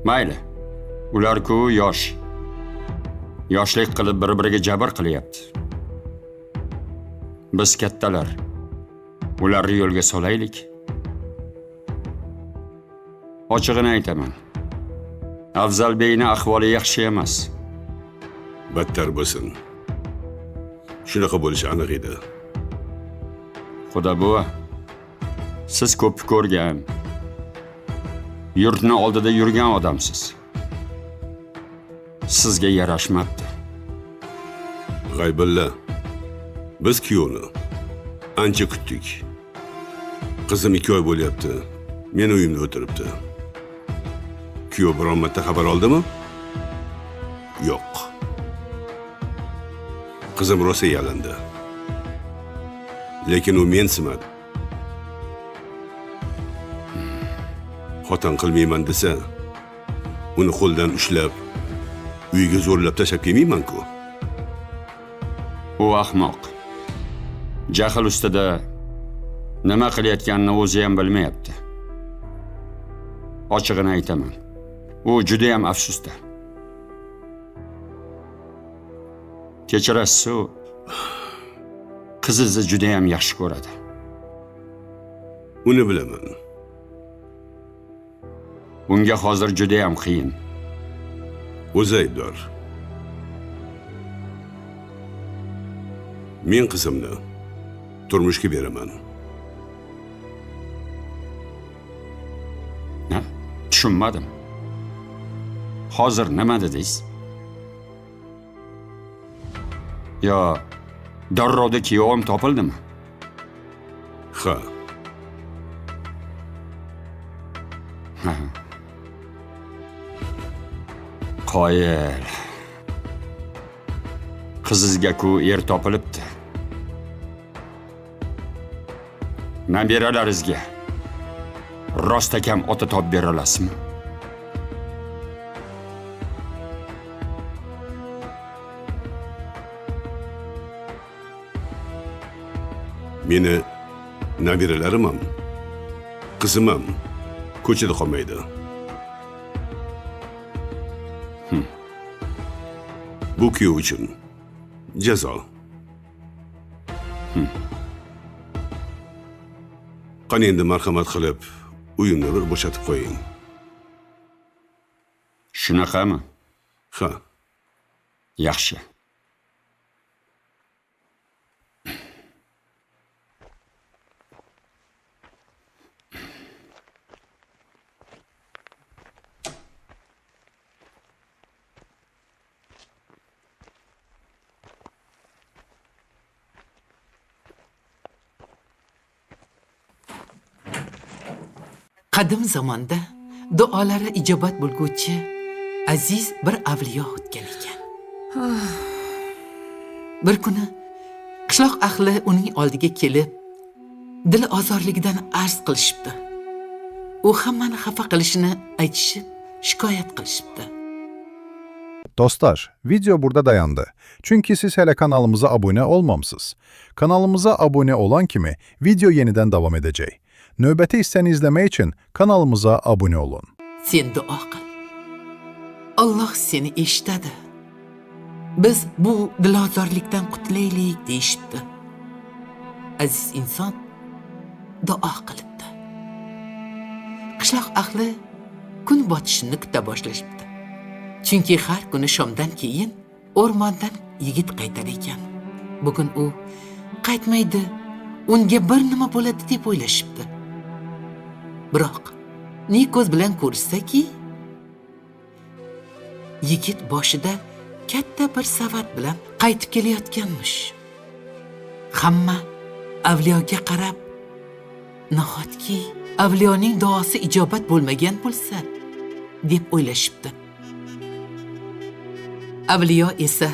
Mayli, ular-ku yosh. Yoshlik qilib bir-biriga jabr qilyapti. Biz kattalar ularni yo'lga solaylik. Ochig'ini aytaman. Afzalbeyning ahvoli yaxshi emas. Battar bo'lsin. Shunaqa bo'lishi aniq edi. Xudo buva, siz ko'p ko'rgan, yurtni oldida yurgan odamsiz. Sizga yarashmabdi. G'aybulla, biz kuyovni Ancha kutdik. Qizim 2 oy bo'lyapti. Meni uyimda o'tiribdi. Kuyov biron marta xabar oldimi? Yo'q. Qizim rosa yalindi. Lekin u mensimadi. Xotin qilmayman desa, uni qo'ldan ushlab, uyiga zo'rlab tashlab kelmayman-ku. U ahmoq. Jahl ustida nima qilayotganini o'zi ham bilmayapti. Ochig'ini aytaman. U juda ham afsusda. Kechirasiz, u qizingizni juda ham yaxshi ko'radi. Uni bilaman. Unga hozir juda ham qiyin. O'zi aybdor. Men qizimni turmushga beraman. Ha? Tushunmadim. Hozir nima dedingiz? Yo, darrovda kuyovim topildimi? Ha. Ha. Qoyil. Qizingizga-ku er topilibdi. Nabiralaringizga rostakam ota topib bera olasizmi? Meni nabiralarim ham, qizim ham ko'chada qolmaydi. Bu kuyov uchun jazo. Qani endi marhamat qilib, uyimni bir bo'shatib qo'ying. Shunaqami? Ha. Yaxshi. Qadim zamonda duolari ijobat bo'lguvchi aziz bir avliyo o'tgan ekan. Bir kuni qishloq ahli uning oldiga kelib, dil ozorligidan arz qilishibdi. U hammani xafa qilishini aytishib, shikoyat qilishibdi. Dostlar, video burada dayandı. Çünkü siz hele kanalımıza abone olmamsınız. Kanalımıza abone olan kimi video yeniden devam edecek. Növbəti hissəni izləmək üçün kanalımıza abone olun. Sen dua qil. Allah seni eshitadi. Biz bu dilozorlikdan qutulaylik deyishibdi. Aziz inson duo qilibdi. Qishloq ahli kun botishini kuta boshlashibdi. Chunki har kuni shomdan keyin o'rmondan yigit qaytar ekan. Bugun u qaytmaydi, unga bir nima bo'ladi deb o'ylashibdi. Biroq ne ko'z bilan ko'rsa-ki, yigit boshida katta bir savat bilan qaytib kelayotganmish. Hamma avliyoga qarab, nahotki avliyoning duosi ijobat bo'lmagan bo'lsa, deb o'ylashibdi. Avliyo esa,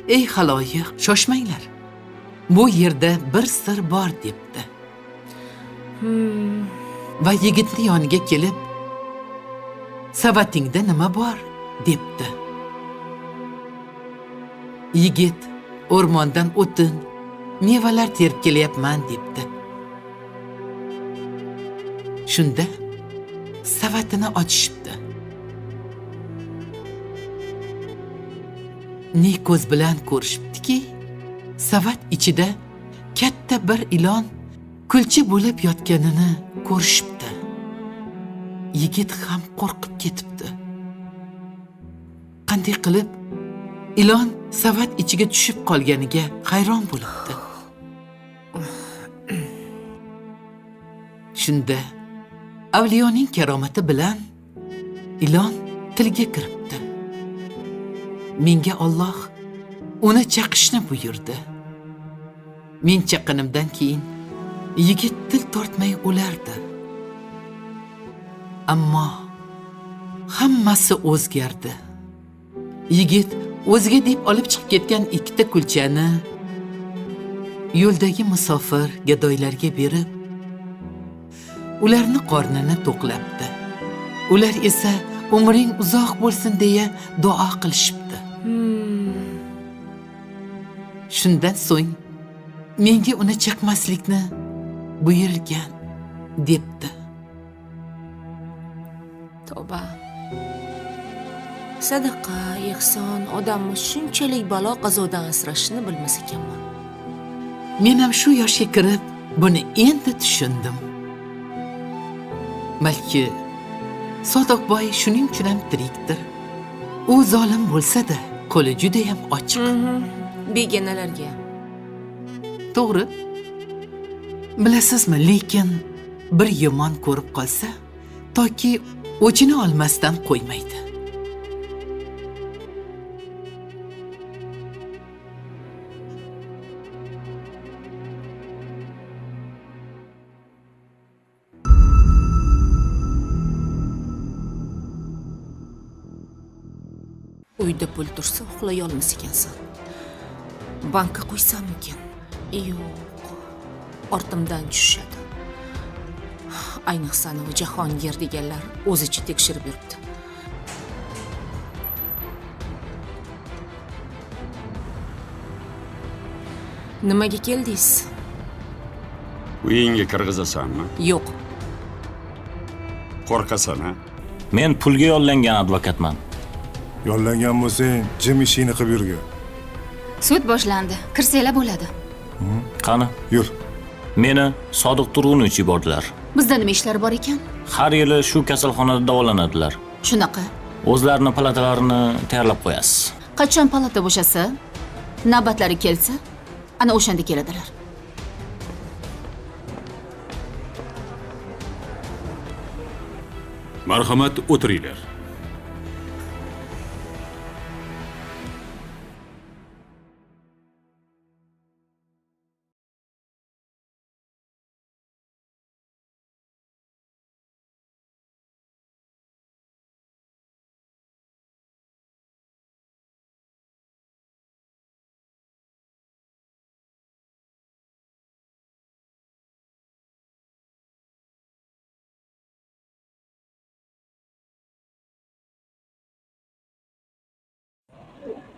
ey xaloyiq, shoshmanglar. Bu yerda bir sir bor debdi. Va yigitning yoniga kelib, "Savatingda nima bor?" debdi. Yigit o'rmondan o'tin, mevalar terib kelyapman debdi. Shunda savatini ochishibdi. Ne ko'z bilan ko'rishibdiki, savat ichida katta bir ilon kulchi bo'lib yotganini ko'rishibdi. Yigit ham qo'rqib ketibdi. Qanday qilib ilon savat ichiga tushib qolganiga hayron bo'libdi. Shunda avliyoning karomati bilan ilon tilga kiribdi. Menga Alloh uni chaqishni buyurdi. Men chaqinimdan keyin yigit til tortmay o'lardi. Ammo hammasi o'zgardi. Yigit o'ziga deb olib chiqib ketgan ikkita kulchani yo'ldagi musofir gadoylarga berib, ularni qornini to'qlabdi. Ular esa umring uzoq bo'lsin deya duo qilishibdi. Shundan so'ng menga uni chaqmaslikni buyurilgan debdi. Tavba. Sadaqa, ehson odamni shunchalik balo qazodan asrashni bilmas ekanman. Men ham shu yoshga kirib buni endi tushundim. Balki Sodiqboy shuning uchun ham tirikdir. U zolim bo'lsa-da, qo'li juda ham ochiq. Begonalarga. To'g'ri. Bilasizmi, lekin bir yomon ko'rib qolsa, toki o'chini olmasdan qo'ymaydi. Uyda pul tursa uxlay olmas ekansan. Bankka qo'ysammikin? Yo'q. Ortimdan tushadi. Ayniqsa u Jahongir deganlar o'zicha tekshirib yuribdi. Nimaga keldingiz? Uyingga kirg'izasanmi? Yo'q. Qo'rqasan-a? Men pulga yollangan advokatman. Yollangan bo'lsang, jim ishingni qilib yurgin. Sud boshlandi. Kirsanglar bo'ladi. Qani? Yur. Meni Sodiq Turg'unovich yubordilar. Bizda nima ishlar bor ekan? Har yili shu kasalxonada davolanadilar. Shunaqa. O'zlarining palatalarini tayyorlab qo'yasiz. Qachon palata bo'shasa, navbatlari kelsa, ana o'shanda keladilar. Marhamat, o'tiringlar.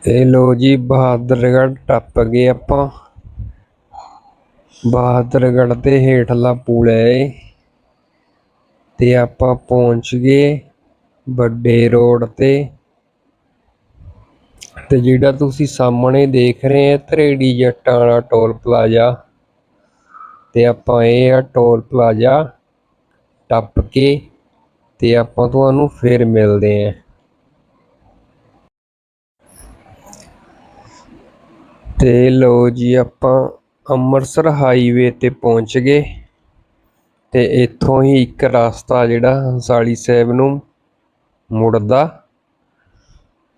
ਇਹ ਲੋ ਜੀ ਬਹਾਦਰਗੜ੍ਹ ਟੱਪ ਗਏ ਆਪਾਂ। ਬਹਾਦਰਗੜ੍ਹ ਦੇ ਹੇਠਲਾ ਪੁਲ ਹੈ ਇਹ ਤੇ ਆਪਾਂ ਪਹੁੰਚ ਗਏ ਵੱਡੇ ਰੋਡ ਤੇ ਜਿਹੜਾ ਤੁਸੀਂ ਸਾਹਮਣੇ ਦੇਖ ਰਹੇ ਆ ਧਰੇੜੀ ਜੱਟਾਂ ਵਾਲਾ ਟੋਲ ਪਲਾਜ਼ਾ ਤੇ ਆਪਾਂ ਇਹ ਆ ਟੋਲ ਪਲਾਜ਼ਾ ਟੱਪ ਕੇ ਤੇ ਆਪਾਂ ਤੁਹਾਨੂੰ ਫਿਰ ਮਿਲਦੇ ਆਂ। ਤੇ ਲੋ ਜੀ ਆਪਾਂ ਅੰਮ੍ਰਿਤਸਰ ਹਾਈਵੇ ਤੇ ਪਹੁੰਚ ਗਏ ਤੇ ਇੱਥੋਂ ਹੀ ਇੱਕ ਰਸਤਾ ਜਿਹੜਾ ਹੰਸਾਲੀ ਸਾਹਿਬ ਨੂੰ ਮੁੜਦਾ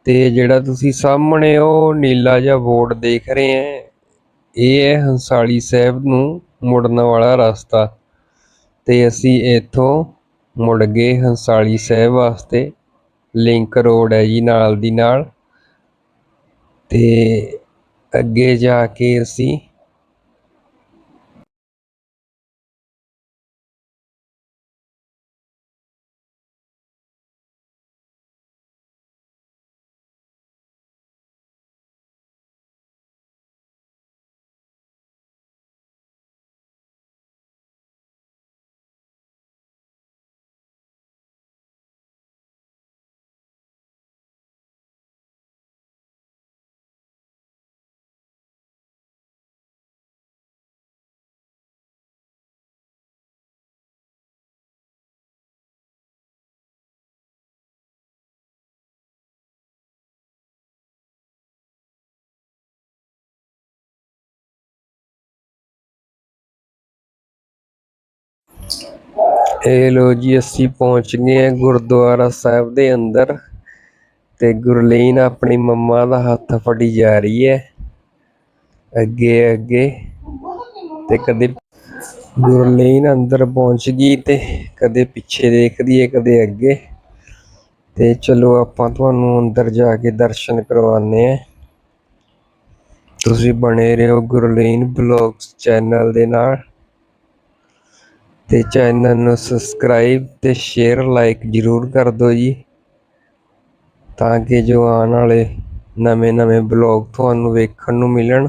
ਤੇ ਜਿਹੜਾ ਤੁਸੀਂ ਸਾਹਮਣੇ ਉਹ ਨੀਲਾ ਜਿਹਾ ਬੋਰਡ ਦੇਖ ਰਹੇ ਆ ਇਹ ਹੈ ਹੰਸਾਲੀ ਸਾਹਿਬ ਨੂੰ ਮੁੜਨ ਵਾਲਾ ਰਸਤਾ ਤੇ ਅਸੀਂ ਇੱਥੋਂ ਮੁੜ ਗਏ ਹੰਸਾਲੀ ਸਾਹਿਬ ਵਾਸਤੇ। ਲਿੰਕ ਰੋਡ ਹੈ ਜੀ ਨਾਲ ਦੀ ਨਾਲ ਤੇ ਅੱਗੇ ਜਾ ਕੇ ਅਸੀਂ ਇਹ ਲੋ ਜੀ ਅਸੀਂ ਪਹੁੰਚ ਗਏ ਹਾਂ ਗੁਰਦੁਆਰਾ ਸਾਹਿਬ ਦੇ ਅੰਦਰ ਤੇ ਗੁਰਲੀਨ ਆਪਣੀ ਮੰਮਾ ਦਾ ਹੱਥ ਫੜੀ ਜਾ ਰਹੀ ਹੈ ਅੱਗੇ ਅੱਗੇ ਤੇ ਕਦੇ ਗੁਰਲੀਨ ਅੰਦਰ ਪਹੁੰਚ ਗਈ ਤੇ ਕਦੇ ਪਿੱਛੇ ਦੇਖਦੀ ਏ ਕਦੇ ਅੱਗੇ। ਤੇ ਚਲੋ ਆਪਾਂ ਤੁਹਾਨੂੰ ਅੰਦਰ ਜਾ ਕੇ ਦਰਸ਼ਨ ਕਰਵਾਉਂਦੇ ਆ। ਤੁਸੀਂ ਬਣੇ ਰਹੋ ਗੁਰਲੀਨ ਬਲੌਗਸ ਚੈਨਲ ਦੇ ਨਾਲ ਤੇ ਚੈਨਲ ਨੂੰ ਸਬਸਕ੍ਰਾਈਬ ਤੇ ਸ਼ੇਅਰ ਲਾਈਕ ਜ਼ਰੂਰ ਕਰ ਦਿਓ ਜੀ, ਤਾਂ ਕਿ ਜੋ ਆਉਣ ਵਾਲੇ ਨਵੇਂ ਬਲੌਗ ਤੁਹਾਨੂੰ ਵੇਖਣ ਨੂੰ ਮਿਲਣ।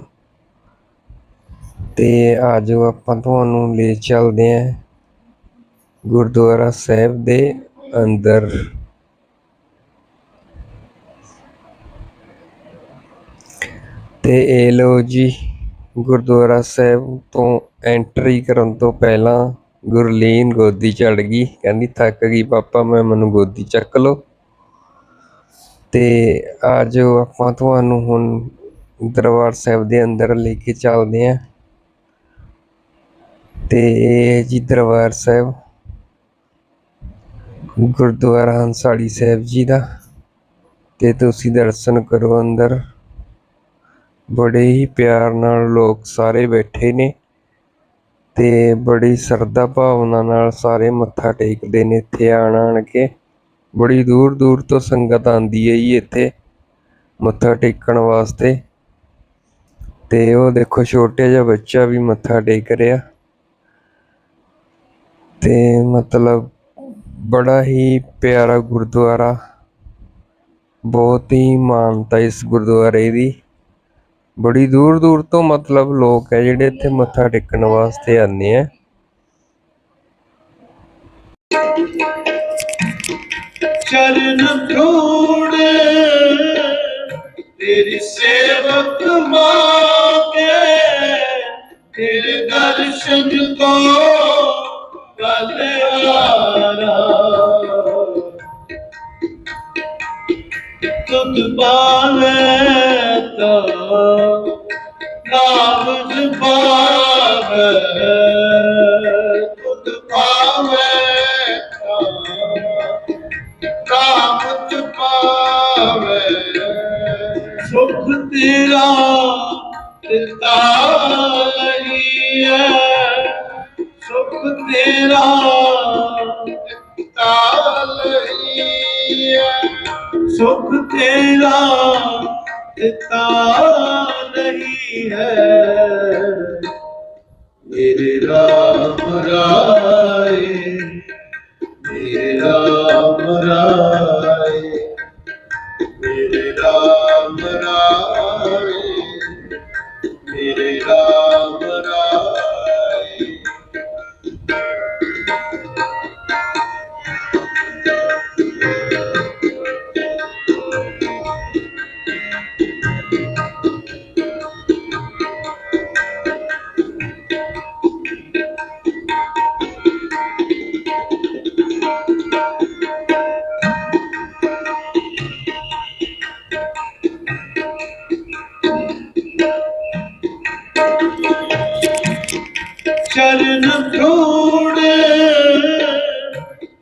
ਤੇ ਆ ਜਾਓ ਆਪਾਂ ਤੁਹਾਨੂੰ ਲੈ ਚੱਲਦੇ ਹਾਂ ਗੁਰਦੁਆਰਾ ਸਾਹਿਬ ਦੇ ਅੰਦਰ। ਤੇ ਇਹ ਲਓ ਜੀ, ਗੁਰਦੁਆਰਾ ਸਾਹਿਬ ਤੋਂ ਐਂਟਰੀ ਕਰਨ ਤੋਂ ਪਹਿਲਾਂ ਗੁਰਲੀਨ ਗੋਦੀ ਚੜ੍ਹ ਗਈ, ਕਹਿੰਦੀ ਥੱਕ ਗਈ ਪਾਪਾ ਮੈਨੂੰ ਗੋਦੀ ਚੱਕ ਲਓ। ਤੇ ਆ ਜਾਓ ਆਪਾਂ ਤੁਹਾਨੂੰ ਹੁਣ ਦਰਬਾਰ ਸਾਹਿਬ ਦੇ ਅੰਦਰ ਲੈ ਕੇ ਚੱਲਦੇ ਹਾਂ। ਤੇ ਇਹ ਜੀ ਦਰਬਾਰ ਸਾਹਿਬ, ਗੁਰਦੁਆਰਾ ਹੰਸਾਲੀ ਸਾਹਿਬ ਜੀ ਦਾ। ਤੇ ਤੁਸੀਂ ਦਰਸ਼ਨ ਕਰੋ ਅੰਦਰ, ਬੜੇ ਹੀ ਪਿਆਰ ਨਾਲ ਲੋਕ ਸਾਰੇ ਬੈਠੇ ਨੇ ਤੇ ਬੜੀ ਸ਼ਰਧਾ ਭਾਵਨਾ ਨਾਲ ਸਾਰੇ ਮੱਥਾ ਟੇਕਦੇ ਨੇ ਇੱਥੇ ਆਣ ਕੇ। ਬੜੀ ਦੂਰ ਦੂਰ ਤੋਂ ਸੰਗਤ ਆਉਂਦੀ ਹੈ ਜੀ ਇੱਥੇ ਮੱਥਾ ਟੇਕਣ ਵਾਸਤੇ। ਤੇ ਉਹ ਦੇਖੋ ਛੋਟਾ ਜਿਹਾ ਬੱਚਾ ਵੀ ਮੱਥਾ ਟੇਕ ਰਿਹਾ। ਤੇ ਮਤਲਬ ਬੜਾ ਹੀ ਪਿਆਰਾ ਗੁਰਦੁਆਰਾ, ਬਹੁਤ ਹੀ ਮਾਨਤਾ ਇਸ ਗੁਰਦੁਆਰੇ ਦੀ। ਬੜੀ ਦੂਰ ਦੂਰ ਤੋਂ ਮਤਲਬ ਲੋਕ ਹੈ ਜਿਹੜੇ ਇੱਥੇ ਮੱਥਾ ਟੇਕਣ ਵਾਸਤੇ ਆਉਂਦੇ ਆ। चरण धूड़ तेरी सेवक मांगे, तेरे दर्शन को कल आरा। तुझ पावे तो नाम पावे, तुझ पावे राम पावे। सुख तेरा दिता नहीं है, सुख तेरा दिता नहीं है, सुख तेरा दिता नहीं है। मेरे राम राय, मेरे राम राय, मेरे राम राय, मेरे राम राय। चरण धूड़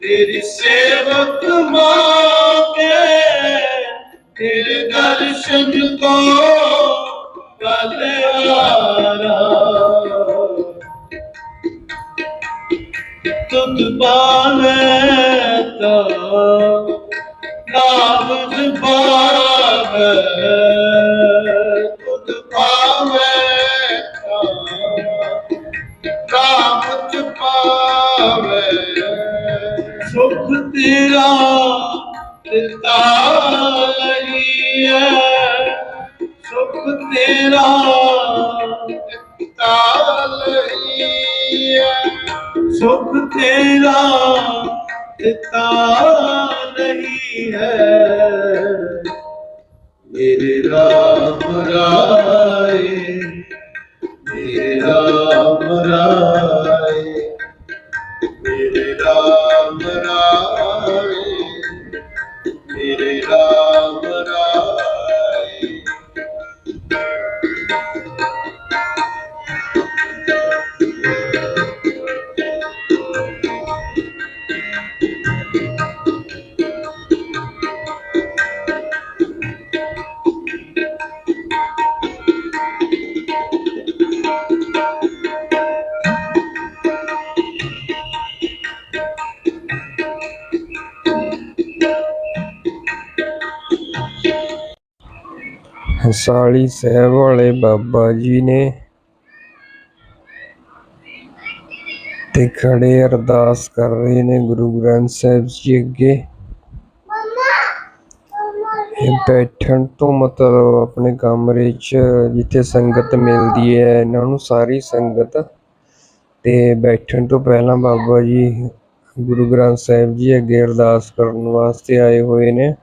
तेरी सेवक मांगे, तेरे दर्शन को कल आरा। तुझ पावे तो नाम पावे, तुझ पावे राम पावे। सुख तेरा दिता नहीं है, सुख तेरा दिता नहीं है, सुख तेरा दिता नहीं है। मेरे राम राय, मेरे राम राय, मेरे राम राय, मेरे राम राय। ਹੰਸਾਲੀ ਸਾਹਿਬ ਵਾਲੇ ਬਾਬਾ ਜੀ ਨੇ ਤੇ ਖੜੇ ਅਰਦਾਸ ਕਰ ਰਹੇ ਨੇ ਗੁਰੂ ਗ੍ਰੰਥ ਸਾਹਿਬ ਜੀ ਅੱਗੇ। ਇਹ ਬੈਠਣ ਤੋਂ ਮਤਲਬ ਆਪਣੇ ਕਮਰੇ 'ਚ ਜਿੱਥੇ ਸੰਗਤ ਮਿਲਦੀ ਹੈ ਇਹਨਾਂ ਨੂੰ, ਸਾਰੀ ਸੰਗਤ, ਤੇ ਬੈਠਣ ਤੋਂ ਪਹਿਲਾਂ ਬਾਬਾ ਜੀ ਗੁਰੂ ਗ੍ਰੰਥ ਸਾਹਿਬ ਜੀ ਅੱਗੇ ਅਰਦਾਸ ਕਰਨ ਵਾਸਤੇ ਆਏ ਹੋਏ ਨੇ।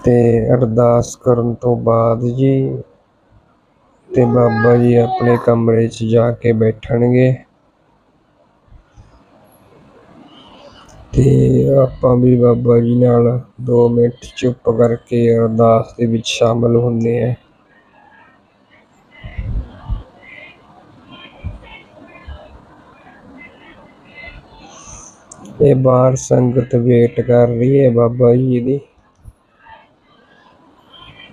ਤੇ ਅਰਦਾਸ ਕਰਨ ਤੋਂ ਬਾਅਦ ਜੀ ਤੇ ਬਾਬਾ ਜੀ ਆਪਣੇ ਕਮਰੇ 'ਚ ਜਾ ਕੇ ਬੈਠਣਗੇ ਤੇ ਆਪਾਂ ਵੀ ਬਾਬਾ ਜੀ ਨਾਲ 2 ਮਿੰਟ ਚੁੱਪ ਕਰਕੇ ਅਰਦਾਸ ਦੇ ਵਿੱਚ ਸ਼ਾਮਲ ਹੁੰਦੇ ਹਾਂ। ਇਹ ਬਾਹਰ ਸੰਗਤ ਵੇਟ ਕਰ ਰਹੀ ਹੈ ਬਾਬਾ ਜੀ ਦੀ।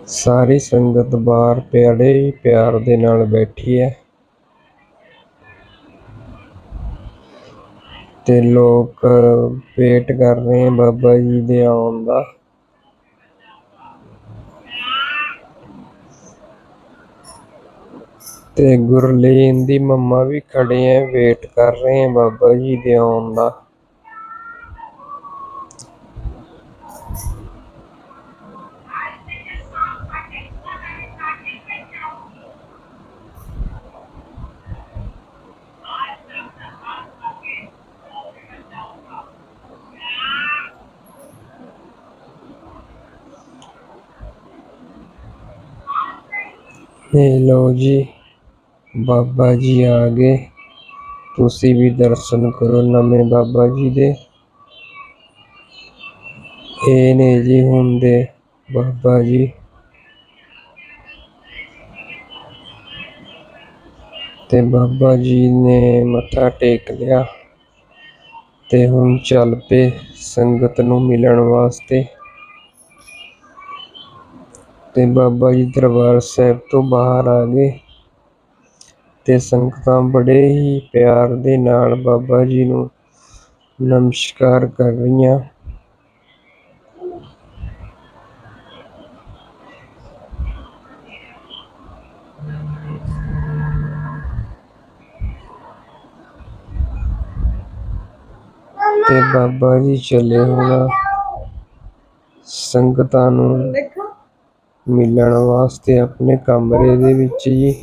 ਸਾਰੀ ਸੰਗਤ ਬਾਹਰ ਬੜੇ ਹੀ ਪਿਆਰ ਦੇ ਨਾਲ ਬੈਠੀ ਹੈ ਤੇ ਲੋਕ ਵੇਟ ਕਰ ਰਹੇ ਹੈ ਬਾਬਾ ਜੀ ਦੇ ਆਉਣ ਦਾ। ਤੇ ਗੁਰਲੀਨ ਦੀ ਮੰਮਾ ਵੀ ਖੜੇ ਹੈ, ਵੇਟ ਕਰ ਰਹੇ ਹੈ ਬਾਬਾ ਜੀ ਦੇ ਆਉਣ ਦਾ। ਇਹ ਲਓ ਜੀ ਬਾਬਾ ਜੀ ਆ ਗਏ, ਤੁਸੀਂ ਵੀ ਦਰਸ਼ਨ ਕਰੋ ਨਵੇਂ ਬਾਬਾ ਜੀ ਦੇ। ਇਹ ਨੇ ਜੀ ਹੁਣ ਦੇ ਬਾਬਾ ਜੀ। ਤੇ ਬਾਬਾ ਜੀ ਨੇ ਮੱਥਾ ਟੇਕ ਲਿਆ ਤੇ ਹੁਣ ਚੱਲ ਪਏ ਸੰਗਤ ਨੂੰ ਮਿਲਣ ਵਾਸਤੇ। ਤੇ ਬਾਬਾ ਜੀ ਦਰਬਾਰ ਸਾਹਿਬ ਤੋਂ ਬਾਹਰ ਆ ਗਏ ਤੇ ਸੰਗਤਾਂ ਬੜੇ ਹੀ ਪਿਆਰ ਦੇ ਨਾਲ ਬਾਬਾ ਜੀ ਨੂੰ ਨਮਸਕਾਰ ਕਰ ਰਹੀਆਂ। ਤੇ ਬਾਬਾ ਜੀ ਚੱਲੇ ਹੁਣ ਸੰਗਤਾਂ ਨੂੰ ਮਿਲਣ ਵਾਸਤੇ ਆਪਣੇ ਕਮਰੇ ਦੇ ਵਿੱਚ ਜੀ।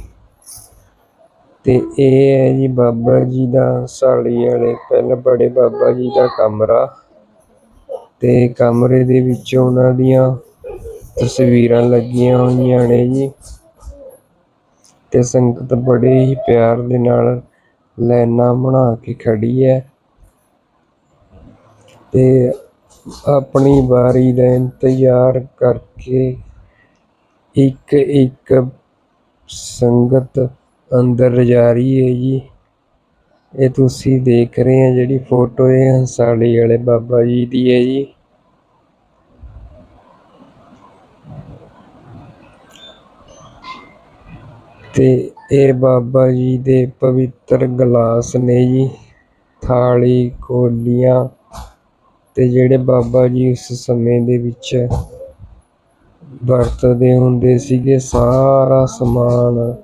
ਤੇ ਇਹ ਹੈ ਜੀ ਬਾਬਾ ਜੀ ਦਾ ਹੰਸਾਲੀ ਵਾਲੇ ਪਹਿਲਾਂ ਬੜੇ ਬਾਬਾ ਜੀ ਦਾ ਕਮਰਾ ਤੇ ਕਮਰੇ ਦੇ ਵਿੱਚ ਉਹਨਾਂ ਦੀਆਂ ਤਸਵੀਰਾਂ ਲੱਗੀਆਂ ਹੋਈਆਂ ਨੇ ਜੀ। ਤੇ ਸੰਗਤ ਬੜੇ ਹੀ ਪਿਆਰ ਦੇ ਨਾਲ ਲਾਈਨਾਂ ਬਣਾ ਕੇ ਖੜੀ ਹੈ ਤੇ ਆਪਣੀ ਵਾਰੀ ਦਾ ਇੰਤਜ਼ਾਰ ਕਰਕੇ ਇੱਕ ਇੱਕ ਸੰਗਤ ਅੰਦਰ ਜਾ ਰਹੀ ਹੈ ਜੀ। ਇਹ ਤੁਸੀਂ ਦੇਖ ਰਹੇ ਹੋ ਜਿਹੜੀ ਫੋਟੋ ਇਹ ਹੰਸਾਲੀ ਵਾਲੇ ਬਾਬਾ ਜੀ ਦੀ ਹੈ ਜੀ। ਤੇ ਇਹ ਬਾਬਾ ਜੀ ਦੇ ਪਵਿੱਤਰ ਗਲਾਸ ਨੇ ਜੀ, ਥਾਲੀ, ਕੋਲੀਆਂ, ਤੇ ਜਿਹੜੇ ਬਾਬਾ ਜੀ ਉਸ ਸਮੇਂ ਦੇ ਵਿੱਚ ਵਰਤਦੇ ਹੁੰਦੇ ਸੀਗੇ, ਸਾਰਾ ਸਮਾਨ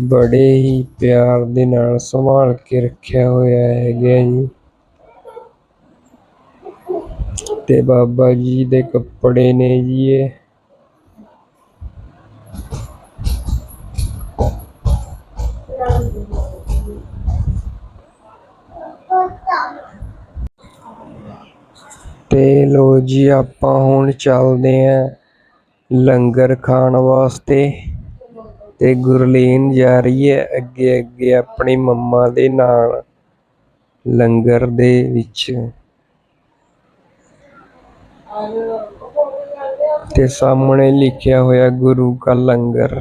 ਬੜੇ ਹੀ ਪਿਆਰ ਦੇ ਨਾਲ ਸੰਭਾਲ ਕੇ ਰੱਖਿਆ ਹੋਇਆ ਹੈਗਾ ਜੀ। ਤੇ ਬਾਬਾ ਜੀ ਦੇ ਕੱਪੜੇ ਨੇ ਜੀ ਇਹ। ਤੇ ਲੋ ਜੀ ਆਪਾਂ ਹੁਣ ਚੱਲਦੇ ਆਂ ਲੰਗਰ ਖਾਣ ਵਾਸਤੇ। ਤੇ ਗੁਰਲੀਨ ਜਾ ਰਹੀ ਹੈ ਅੱਗੇ ਅੱਗੇ ਆਪਣੀ ਮੰਮਾ ਦੇ ਨਾਲ ਲੰਗਰ ਦੇ ਵਿੱਚ। ਤੇ ਸਾਹਮਣੇ ਲਿਖਿਆ ਹੋਇਆ ਗੁਰੂ ਕਾ ਲੰਗਰ।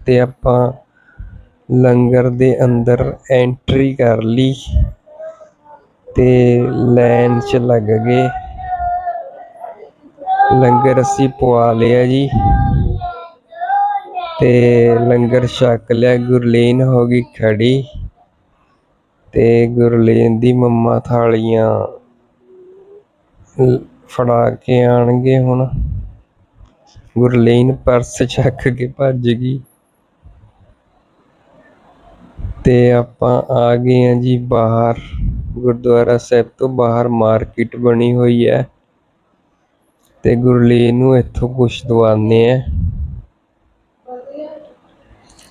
ਤੇ ਆਪਾਂ ਲੰਗਰ ਦੇ ਅੰਦਰ ਐਂਟਰੀ ਕਰ ਲਈ ਤੇ ਲਾਈਨ 'ਚ ਲੱਗ ਗਏ। ਲੰਗਰ ਅਸੀਂ ਪਵਾ ਲਿਆ ਜੀ ਤੇ ਲੰਗਰ ਛਕ ਲਿਆ। ਗੁਰਲੀਨ ਹੋ ਗਈ ਖੜੀ ਤੇ ਗੁਰਲੀਨ ਦੀ ਮੰਮਾ ਥਾਲੀਆਂ ਫੜਾ ਕੇ ਆਣਗੇ ਹੁਣ। ਗੁਰਲੀਨ ਪਰਸ ਚੱਕ ਕੇ ਭੱਜ ਗਈ ਤੇ ਆਪਾਂ ਆ ਗਏ ਹਾਂ ਜੀ ਬਾਹਰ। ਗੁਰਦੁਆਰਾ ਸਾਹਿਬ ਤੋਂ ਬਾਹਰ ਮਾਰਕੀਟ ਬਣੀ ਹੋਈ ਹੈ ਤੇ ਗੁਰਲੀਨ ਨੂੰ ਇੱਥੋਂ ਕੁਛ ਦਵਾਉਂਦੇ ਆ,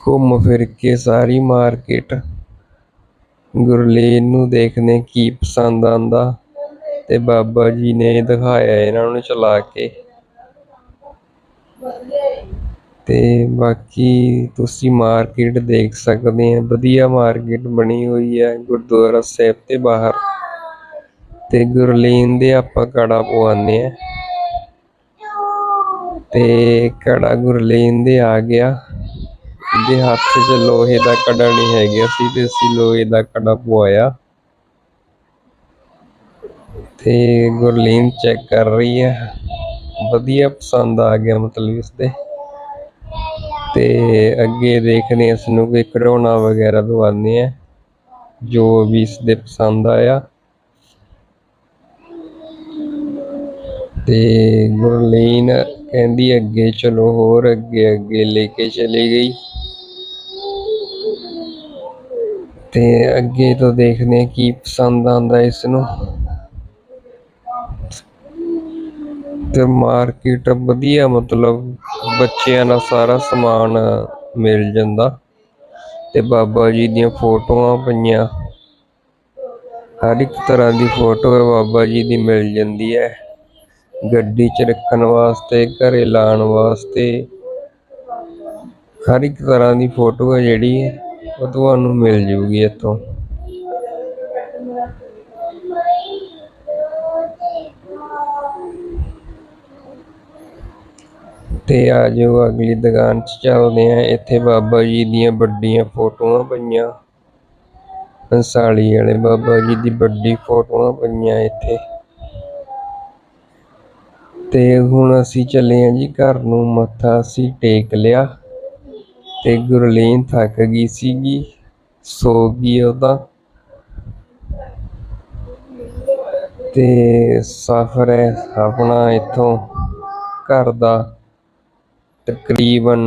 ਘੁੰਮ ਫਿਰ ਕੇ ਸਾਰੀ ਮਾਰਕੀਟ। ਗੁਰਲੀਨ ਨੂੰ ਦੇਖਦੇ ਕੀ ਪਸੰਦ ਆਉਂਦਾ ਤੇ ਬਾਬਾ ਜੀ ਨੇ ਦਿਖਾਇਆ ਇਹਨਾਂ ਨੂੰ ਚਲਾ ਕੇ। ਤੇ ਬਾਕੀ ਤੁਸੀਂ ਮਾਰਕੀਟ ਦੇਖ ਸਕਦੇ ਆ, ਵਧੀਆ ਮਾਰਕੀਟ ਬਣੀ ਹੋਈ ਹੈ ਗੁਰਦੁਆਰਾ ਸਾਹਿਬ ਦੇ ਬਾਹਰ। ਤੇ ਗੁਰਲੀਨ ਦੇ ਆਪਾਂ ਕੜਾ ਪਵਾਉਂਦੇ ਆ ਤੇ ਕੜਾ ਗੁਰਲੀਨ ਦੇ ਆ ਗਿਆ। ਇਹਦੇ ਹੱਥ 'ਚ ਲੋਹੇ ਦਾ ਕੜਾ ਨਹੀਂ ਹੈਗਾ ਸੀ ਤੇ ਅਸੀਂ ਲੋਹੇ ਦਾ ਕੜਾ ਪਵਾਇਆ ਤੇ ਗੁਰਲੀਨ ਚੈੱਕ ਕਰ ਰਹੀ ਹੈ, ਵਧੀਆ ਪਸੰਦ ਆ ਗਿਆ ਮਤਲਬ ਇਸਦੇ। ਤੇ ਅੱਗੇ ਦੇਖਦੇ ਇਸ ਨੂੰ ਕੋਈ ਖਿਡੌਣਾ ਵਗੈਰਾ ਦਵਾਉਂਦੇ ਆ ਜੋ ਵੀ ਇਸਦੇ ਪਸੰਦ ਆਇਆ। ਤੇ ਗੁਰਲੀਨ ਕਹਿੰਦੀ ਅੱਗੇ ਚਲੋ, ਹੋਰ ਅੱਗੇ ਅੱਗੇ ਲੈ ਕੇ ਚਲੀ ਗਈ। ਤੇ ਅੱਗੇ ਤੋਂ ਦੇਖਦੇ ਕੀ ਪਸੰਦ ਆਉਂਦਾ ਇਸ ਨੂੰ। ਤੇ ਮਾਰਕੀਟ ਵਧੀਆ, ਮਤਲਬ ਬੱਚਿਆਂ ਦਾ ਸਾਰਾ ਸਮਾਨ ਮਿਲ ਜਾਂਦਾ ਤੇ ਬਾਬਾ ਜੀ ਦੀਆਂ ਫੋਟੋਆਂ ਪਈਆਂ, ਹਰ ਇੱਕ ਤਰ੍ਹਾਂ ਦੀ ਫੋਟੋ ਬਾਬਾ ਜੀ ਦੀ ਮਿਲ ਜਾਂਦੀ ਹੈ। ਗੱਡੀ 'ਚ ਰੱਖਣ ਵਾਸਤੇ, ਘਰੇ ਲਾਉਣ ਵਾਸਤੇ, ਹਰ ਇੱਕ ਤਰ੍ਹਾਂ ਦੀ ਫੋਟੋ ਹੈ ਜਿਹੜੀ ਉਹ ਤੁਹਾਨੂੰ ਮਿਲ ਜੂਗੀ ਇੱਥੋਂ। ਤੇ ਆ ਜਾਓ ਅਗਲੀ ਦੁਕਾਨ 'ਚ ਚੱਲਦੇ ਆ। ਇੱਥੇ ਬਾਬਾ ਜੀ ਦੀਆਂ ਵੱਡੀਆਂ ਫੋਟੋਆਂ ਪਈਆਂ, ਹੰਸਾਲੀ ਵਾਲੇ ਬਾਬਾ ਜੀ ਦੀ ਵੱਡੀ ਫੋਟੋਆਂ ਪਈਆਂ ਇੱਥੇ। ਤੇ ਹੁਣ ਅਸੀਂ ਚੱਲੇ ਹਾਂ ਜੀ ਘਰ ਨੂੰ। ਮੱਥਾ ਅਸੀਂ ਟੇਕ ਲਿਆ ਤੇ ਗੁਰਲੀਨ ਥੱਕ ਗਈ ਸੀਗੀ, ਸੋ ਗਈ ਉਹਦਾ। ਤੇ ਸਫ਼ਰ ਹੈ ਆਪਣਾ ਇੱਥੋਂ ਘਰ ਦਾ ਤਕਰੀਬਨ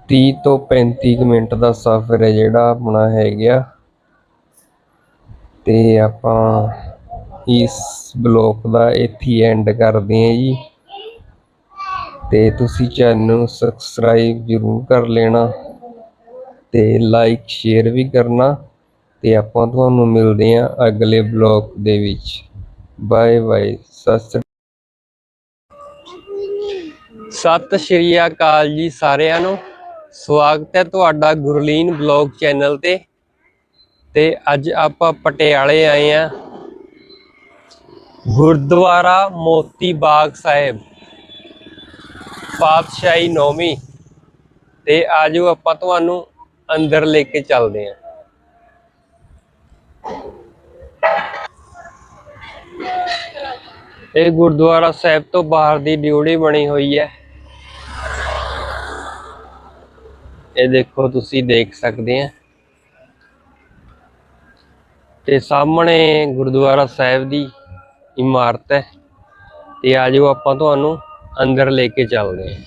30 ਤੋਂ 35 ਮਿੰਟ ਦਾ ਸਫ਼ਰ ਹੈ ਜਿਹੜਾ ਆਪਣਾ ਹੈਗਾ। ਤੇ ਆਪਾਂ ਇਸ ਬਲੌਗ ਦਾ ਇੱਥੇ ਐਂਡ ਕਰਦੇ ਹਾਂ ਜੀ। ਤੇ ਤੁਸੀਂ ਚੈਨਲ ਨੂੰ ਸਬਸਕ੍ਰਾਈਬ ਜ਼ਰੂਰ ਕਰ ਲੈਣਾ ਤੇ ਲਾਈਕ ਸ਼ੇਅਰ ਵੀ ਕਰਨਾ। ਤੇ ਆਪਾਂ ਤੁਹਾਨੂੰ ਮਿਲਦੇ ਹਾਂ ਅਗਲੇ ਬਲੌਗ ਦੇ ਵਿੱਚ। ਬਾਏ ਬਾਏ, ਸਤਿ ਸ਼੍ਰੀ ਅਕਾਲ ਜੀ ਸਾਰਿਆਂ ਨੂੰ। ਸਵਾਗਤ ਹੈ ਤੁਹਾਡਾ ਗੁਰਲੀਨ ਬਲੌਗ ਚੈਨਲ ਤੇ ਅੱਜ ਆਪਾਂ ਪਟਿਆਲੇ ਆਏ ਆ, ਗੁਰਦੁਆਰਾ ਮੋਤੀ ਬਾਗ ਸਾਹਿਬ, ਪਾਤਸ਼ਾਹੀ ਨੌਵੀਂ। ਤੇ ਆਜੋ ਆਪਾਂ ਤੁਹਾਨੂੰ ਅੰਦਰ ਲੈ ਕੇ ਚੱਲਦੇ ਆ। ਇਹ ਗੁਰਦੁਆਰਾ ਸਾਹਿਬ ਤੋਂ ਬਾਹਰ ਦੀ ਡਿਊੜੀ ਬਣੀ ਹੋਈ ਹੈ। ਇਹ ਦੇਖੋ, ਤੁਸੀਂ ਦੇਖ ਸਕਦੇ ਆ। ਤੇ ਸਾਹਮਣੇ ਗੁਰਦੁਆਰਾ ਸਾਹਿਬ ਦੀ ਇਮਾਰਤ ਹੈ। ਤੇ ਆਜੋ ਆਪਾਂ ਤੁਹਾਨੂੰ ਅੰਦਰ ਲੈ ਕੇ ਚੱਲਦੇ ਹਾਂ।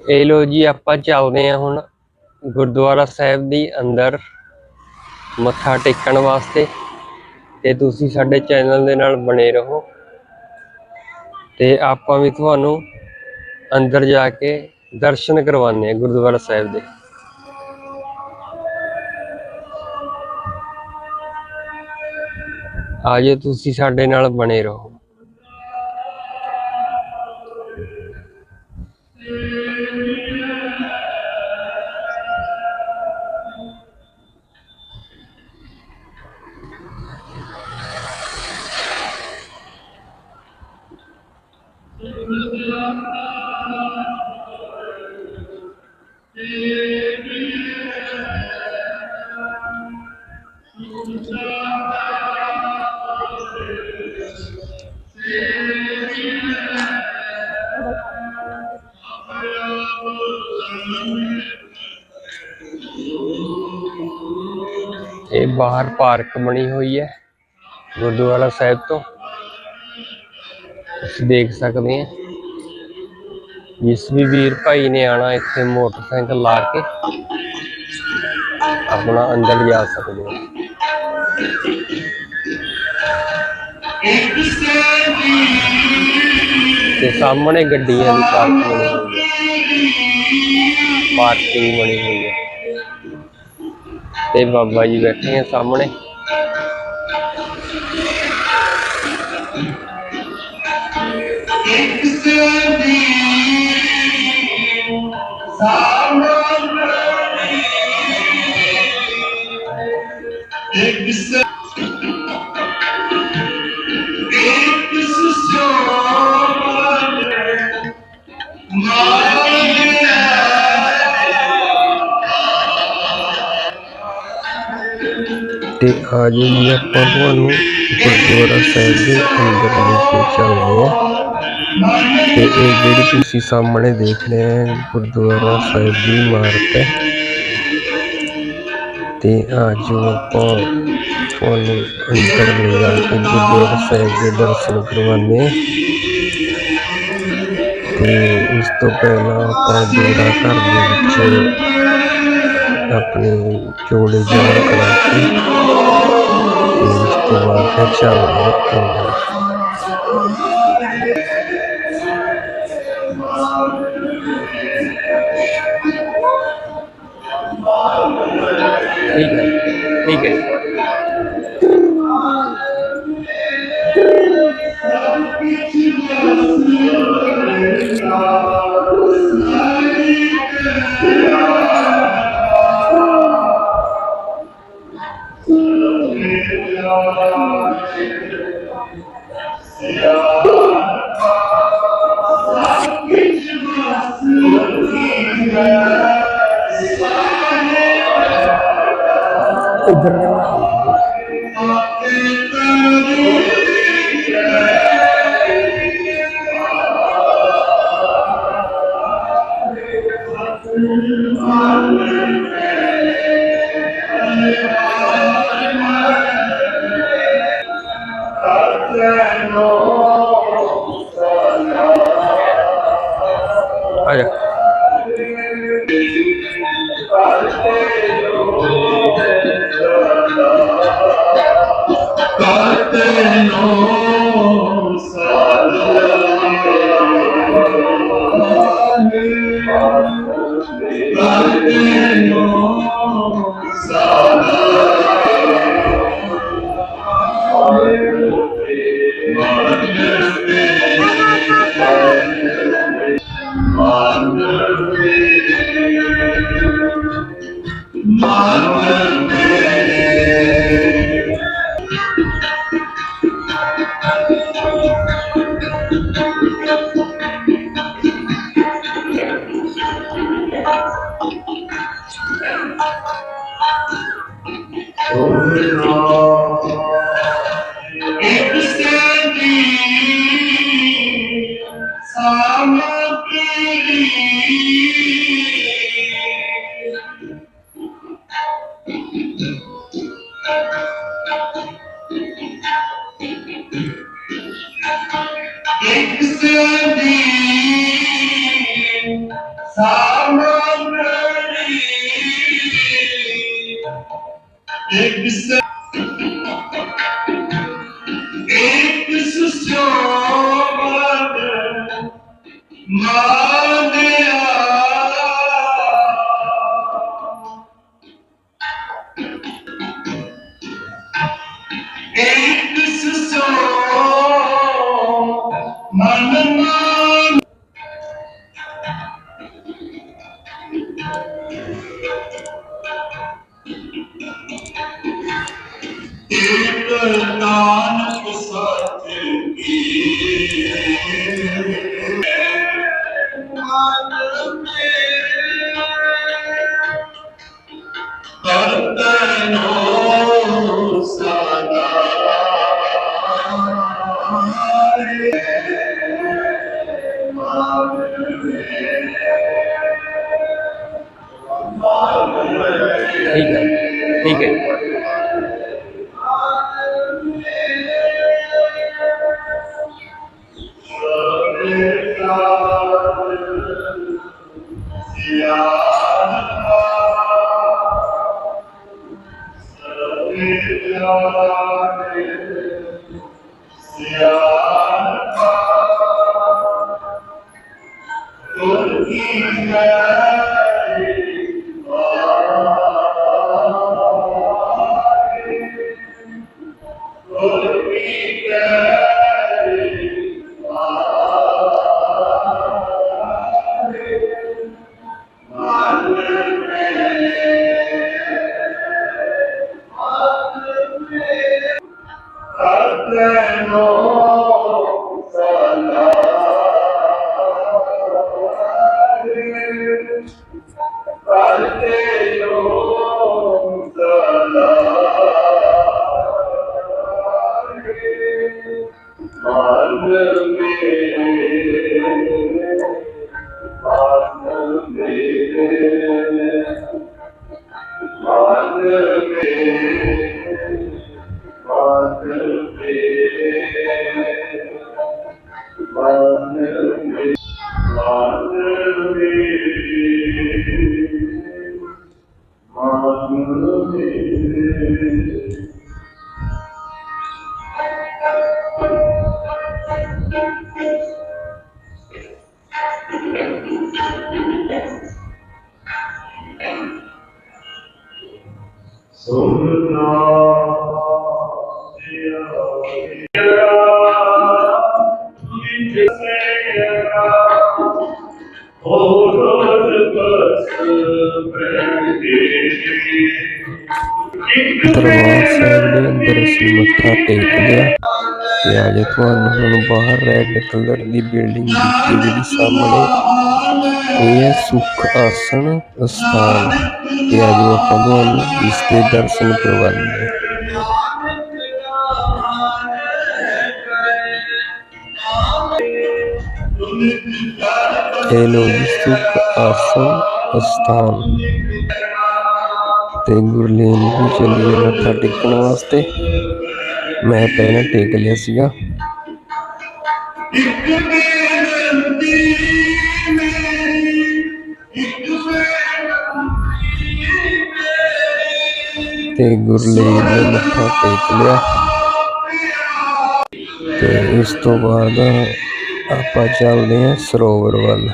ਇਹ ਲੋ ਜੀ, ਆਪਾਂ ਚੱਲਦੇ ਹਾਂ ਹੁਣ ਗੁਰਦੁਆਰਾ ਸਾਹਿਬ ਦੀ ਅੰਦਰ ਮੱਥਾ ਟੇਕਣ ਵਾਸਤੇ। ਤੇ ਤੁਸੀਂ ਸਾਡੇ ਚੈਨਲ ਦੇ ਨਾਲ ਬਣੇ ਰਹੋ ਤੇ ਆਪਾਂ ਵੀ ਤੁਹਾਨੂੰ ਅੰਦਰ ਜਾ ਕੇ ਦਰਸ਼ਨ ਕਰਵਾਉਂਦੇ ਹਾਂ ਗੁਰਦੁਆਰਾ ਸਾਹਿਬ ਦੇ। ਆਜੋ, ਤੁਸੀਂ ਸਾਡੇ ਨਾਲ ਬਣੇ ਰਹੋ। ਇਹ ਬਾਹਰ ਪਾਰਕ ਬਣੀ ਹੋਈ ਹੈ। ਗੁਰਦੁਆਰਾ ਸਾਹਿਬ ਤੋਂ ਤੁਸੀਂ ਦੇਖ ਸਕਦੇ ਆ ਜਿਸ ਵੀ ਵੀਰ ਭਾਈ ਨੇ ਆਣਾ ਇੱਥੇ ਮੋਟਰਸਾਈਕਲ ਲਾ ਕੇ ਆਪਣਾ ਅੰਦਰ ਜਾ ਸਕਦੇ ਹੋ। ਤੇ ਸਾਹਮਣੇ ਗੱਡੀਆਂ ਦੀ ਪਾਰਕਿੰਗ ਬਣੀ ਹੋਈ ਹੈ ਤੇ ਬਾਬਾ ਜੀ ਬੈਠੇ ਆ ਸਾਹਮਣੇ। ਤੇ ਆ ਜੀ ਆਪਾਂ ਤੁਹਾਨੂੰ ਗੁਰਦੁਆਰਾ ਸਾਹਿਬ ਦੇ ਅੰਦਰ ਲੈ ਕੇ ਚੱਲਦੇ ਆ ਤੇ ਇਹ ਜਿਹੜੀ ਤੁਸੀਂ ਸਾਹਮਣੇ ਦੇਖ ਰਹੇ ਹੋ ਗੁਰਦੁਆਰਾ ਸਾਹਿਬ ਦੀ ਇਮਾਰਤ ਹੈ ਤੇ ਅੱਜ ਆਪਾਂ ਤੁਹਾਨੂੰ ਅੰਦਰ ਲੈ ਜਾ ਕੇ ਗੁਰਦੁਆਰਾ ਸਾਹਿਬ ਦੇ ਦਰਸ਼ਨ ਕਰਵਾਉਂਦੇ ਹਾਂ। ਤੇ ਇਸ ਤੋਂ ਪਹਿਲਾਂ ਆਪਾਂ ਜੋੜਾ ਘਰ ਦੇ ਵਿੱਚ ਆਪਣੇ ਜੋੜੇ ਜਮ੍ਹਾਂ ਕਰਾ ਕੇ ਇਸ ਤੋਂ ਬਾਅਦ ਚੱਲਦੇ ਹਾਂ। ठीक है ठीक है ਦਰਬਾਰ ਸਾਹਿਬ ਦੇ ਅੰਦਰ ਅਸੀਂ ਮੱਥਾ ਟੇਕ ਲਿਆ ਤੇ ਅੱਜ ਤੁਹਾਨੂੰ ਹੁਣ ਬਾਹਰ ਰੈੱਡ ਕਲਰ ਦੀ ਬਿਲਡਿੰਗ ਦਿਖੀ ਜਿਹੜੀ ਸਾਹਮਣੇ ਇਹ ਹੈ ਸੁਖ ਆਸਣ ਅਸਥਾਨ ਤੇ ਅੱਜ ਆਪਾਂ ਤੁਹਾਨੂੰ ਇਸ ਦੇ ਦਰਸ਼ਨ ਕਰਵਾਉਂਦੇ ਹਾਂ। ਇਹ ਲੋ ਜੀ ਸੁਖ ਆਸਣ ਅਸਥਾਨ ਤੇ ਗੁਰਲੀਨ ਵੀ ਚੱਲੀ ਹੈ ਮੱਥਾ ਟੇਕਣ ਵਾਸਤੇ। ਮੈਂ ਪਹਿਲਾਂ ਟੇਕ ਲਿਆ ਸੀਗਾ। ਤੇ ਗੁਰਲੀਨ ਨੇ ਮੱਥਾ ਟੇਕ ਲਿਆ ਤੇ ਉਸ ਤੋਂ ਬਾਅਦ ਆਪਾਂ ਚੱਲਦੇ ਹਾਂ ਸਰੋਵਰ ਵੱਲ।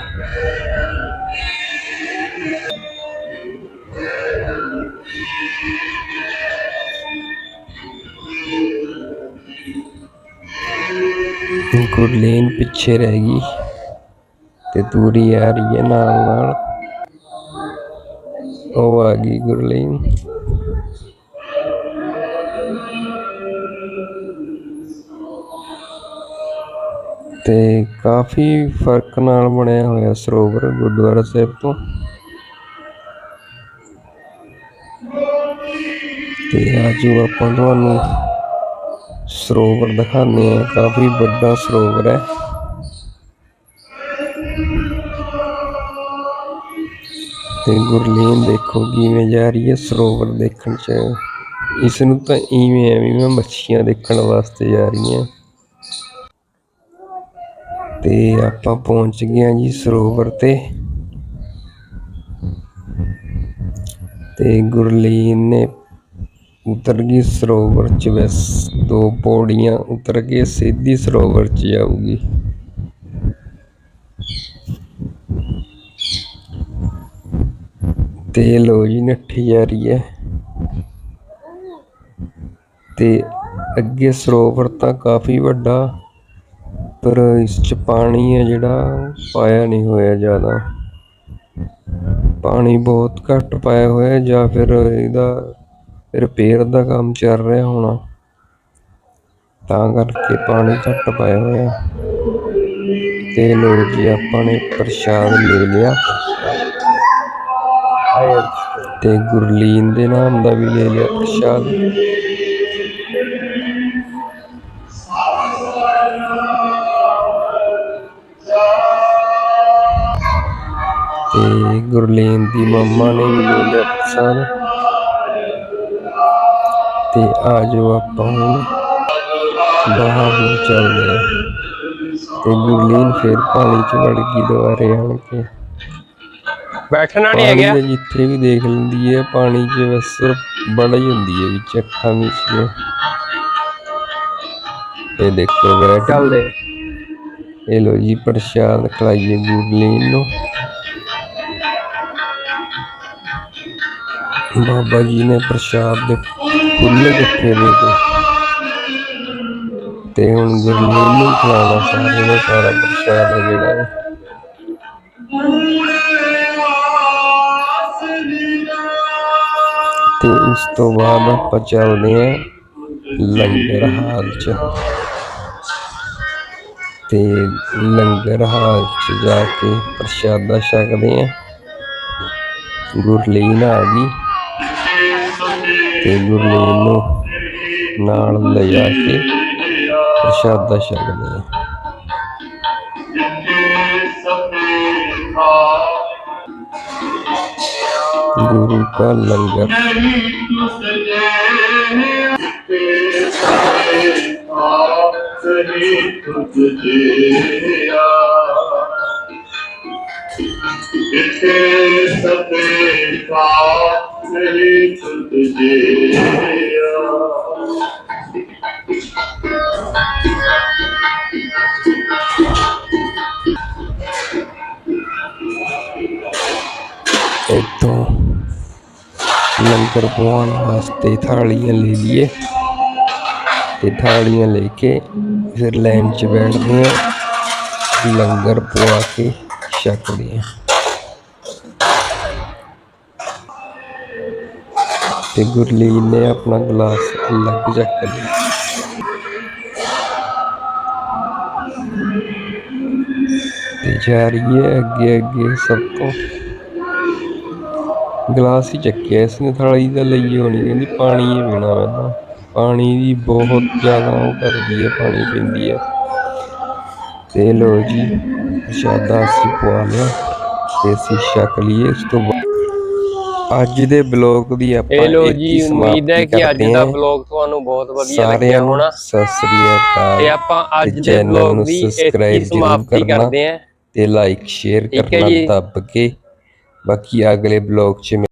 ਗੁਰਲੀਨ ਪਿੱਛੇ ਰਹਿ ਗਈ ਤੇ ਦੂਰੀ ਆ ਰਹੀ ਹੈ ਨਾਲ ਨਾਲ। ਉਹ ਆ ਗਈ ਗੁਰਲੀਨ। ਤੇ ਕਾਫੀ ਫਰਕ ਨਾਲ ਬਣਿਆ ਹੋਇਆ ਸਰੋਵਰ ਗੁਰਦੁਆਰਾ ਸਾਹਿਬ ਤੋਂ। ਤੇ ਆਜੋ ਆਪਾਂ ਤੁਹਾਨੂੰ ਸਰੋਵਰ ਦਿਖਾਉਂਦੇ ਹਾਂ। ਕਾਫੀ ਵੱਡਾ ਸਰੋਵਰ ਹੈ ਤੇ ਗੁਰਲੀਨ ਦੇਖੋ ਕਿਵੇਂ ਜਾ ਰਹੀ ਹੈ ਸਰੋਵਰ ਦੇਖਣ ਚ। ਇਸ ਨੂੰ ਤਾਂ ਇਵੇਂ ਹੈ ਵੀ ਮੈਂ ਮੱਛੀਆਂ ਦੇਖਣ ਵਾਸਤੇ ਜਾ ਰਹੀ ਹਾਂ। ਤੇ ਆਪਾਂ ਪਹੁੰਚ ਗਏ ਹਾਂ ਜੀ ਸਰੋਵਰ ਤੇ ਗੁਰਲੀਨ ਨੇ ਉਤਰ ਗਈ ਸਰੋਵਰ ਚ। ਬਸ 2 ਪੌੜੀਆਂ ਉਤਰ ਕੇ ਸਿੱਧੀ ਸਰੋਵਰ ਚ ਜਾਊਗੀ। ਤੇ ਲੋ ਜੀ ਨੱਠੀ ਜਾ ਰਹੀ ਹੈ ਤੇ ਅੱਗੇ ਸਰੋਵਰ ਤਾਂ ਕਾਫੀ ਵੱਡਾ, ਪਰ ਇਸ ਚ ਪਾਣੀ ਹੈ ਜਿਹੜਾ ਪਾਇਆ ਨਹੀਂ ਹੋਇਆ ਜ਼ਿਆਦਾ। ਪਾਣੀ ਬਹੁਤ ਘੱਟ ਪਾਇਆ ਹੋਇਆ ਜਾਂ ਫਿਰ ਇਹਦਾ ਰਿਪੇਅਰ ਦਾ ਕੰਮ ਚੱਲ ਰਿਹਾ ਹੋਣਾ, ਤਾਂ ਕਰਕੇ ਪਾਣੀ ਘੱਟ ਪਾਇਆ ਹੋਇਆ। ਤੇ ਲੋ ਜੀ ਆਪਾਂ ਨੇ ਪ੍ਰਸ਼ਾਦ ਲੈ ਲਿਆ ਤੇ ਗੁਰਲੀਨ ਦੇ ਨਾਮ ਦਾ ਵੀ ਲੈ ਲਿਆ ਪ੍ਰਸ਼ਾਦ। ਤੇ ਗੁਰਲੀਨ ਦੀ ਮੰਮਾ ਨੇ ਵੀ ਲੈ ਲਿਆ ਪ੍ਰਸ਼ਾਦ। ਤੇ ਆ ਜਾਓ ਆਪਾਂ ਹੁਣ ਬਾਹਰ ਨੂੰ ਚੱਲਦੇ ਹਾਂ। ਤੇ ਗੁਰਲੀਨ ਫਿਰ ਪਾਣੀ ਚ ਵੜ ਗਈ ਦੁਬਾਰੇ ਆਣ ਕੇ। ਬੈਠਣਾ ਨਹੀਂ ਪਾਣੀ ਹੈਗਾ ਤਾਂ ਜਿੱਥੇ ਵੀ ਦੇਖ ਲੈਂਦੀ ਹੈ ਪਾਣੀ 'ਚ ਬਸ ਬੜਾ ਹੀ ਹੁੰਦੀ ਹੈ ਵਿੱਚ ਅੱਖਾਂ ਵਿੱਚ ਇਹ ਦੇਖੋ ਬੈਠ ਚੱਲਦੇ ਇਹ ਲੋ ਜੀ ਪ੍ਰਸ਼ਾਦ ਖਲਾਈਏ ਗੁਰਲੀਨ ਨੂੰ ਬਾਬਾ ਜੀ ਨੇ ਪ੍ਰਸ਼ਾਦ ਦੇ ਫੁੱਲ ਇਕੱਠੇ ਦੇ ਤੇ ਹੁਣ ਗੁਰਲੀਨ ਨੂੰ ਖਿਲਾਉਣਾ ਸਾਰੇ ਨੂੰ ਸਾਰਾ ਪ੍ਰਸ਼ਾਦ ਹੈ ਜਿਹੜਾ ਹੈ। ਤੇ ਉਸ ਤੋਂ ਬਾਅਦ ਆਪਾਂ ਚੱਲਦੇ ਹਾਂ ਲੰਗਰ ਹਾਲ 'ਚ ਤੇ ਲੰਗਰ ਹਾਲ 'ਚ ਜਾ ਕੇ ਪ੍ਰਸ਼ਾਦਾ ਛਕਦੇ ਹਾਂ। ਗੁਰਲੀਨ ਆ ਗਈ ਤੇ ਗੁਰਲੀਨ ਨੂੰ ਨਾਲ ਲਿਜਾ ਕੇ ਪ੍ਰਸ਼ਾਦਾ ਛਕਦੇ ਹਾਂ। गुरु का लंगर ਇੱਥੋਂ ਲੰਗਰ ਪਵਾਉਣ ਵਾਸਤੇ ਥਾਲੀਆਂ ਲੈ ਲਈਏ ਤੇ ਥਾਲੀਆਂ ਲੈ ਕੇ ਫਿਰ ਲਾਈਨ 'ਚ ਬੈਠਦੇ ਹਾਂ ਲੰਗਰ ਪਵਾ ਕੇ ਛਕਦੇ ਹਾਂ। ਤੇ ਗੁਰਲੀਨ ਨੇ ਆਪਣਾ ਗਲਾਸ ਅਲੱਗ ਚੱਕ ਲਿਆ ਤੇ ਜਾ ਰਹੀ ਹੈ ਅੱਗੇ ਅੱਗੇ ਸਭ ਤੋਂ ਗਲਾਸ ਹੀ ਚੱਕਿਆ ਇਸਨੇ ਥਾਲੀ ਦਾ ਲਈ ਹੋਣੀ ਕਹਿੰਦੀ ਪਾਣੀ ਹੀ ਪੀਣਾ ਪਹਿਲਾਂ ਪਾਣੀ ਦੀ ਬਹੁਤ ਜ਼ਿਆਦਾ ਉਹ ਕਰਦੀ ਹੈ ਪਾਣੀ ਪੀਂਦੀ ਹੈ। ਤੇ ਲੋ ਜੀ ਪ੍ਰਸ਼ਾਦਾ ਅਸੀਂ ਪਵਾ ਲਿਆ ਤੇ ਅਸੀਂ ਛਕ ਲਈਏ। ਇਸ ਤੋਂ ਅੱਜ ਦੇ ਬਲੌਗ ਦੀ ਆਪਾਂ ਇਹ ਲੋ ਜੀ ਉਮੀਦ ਹੈ ਕਿ ਅੱਜ ਦਾ ਬਲੌਗ ਤੁਹਾਨੂੰ ਬਹੁਤ ਵਧੀਆ ਲੱਗਿਆ ਹੋਣਾ। ਸਤਿ ਸ੍ਰੀ ਅਕਾਲ ਤੇ ਆਪਾਂ ਅੱਜ ਦੇ ਬਲੌਗ ਦੀ ਇੱਥੇ ਸਮਾਪਤੀ ਕਰਦੇ ਹਾਂ ਤੇ ਲਾਈਕ ਸ਼ੇਅਰ ਕਰਨਾ ਦੱਬ ਕੇ ਬਾਕੀ ਅਗਲੇ ਬਲੌਗ 'ਚ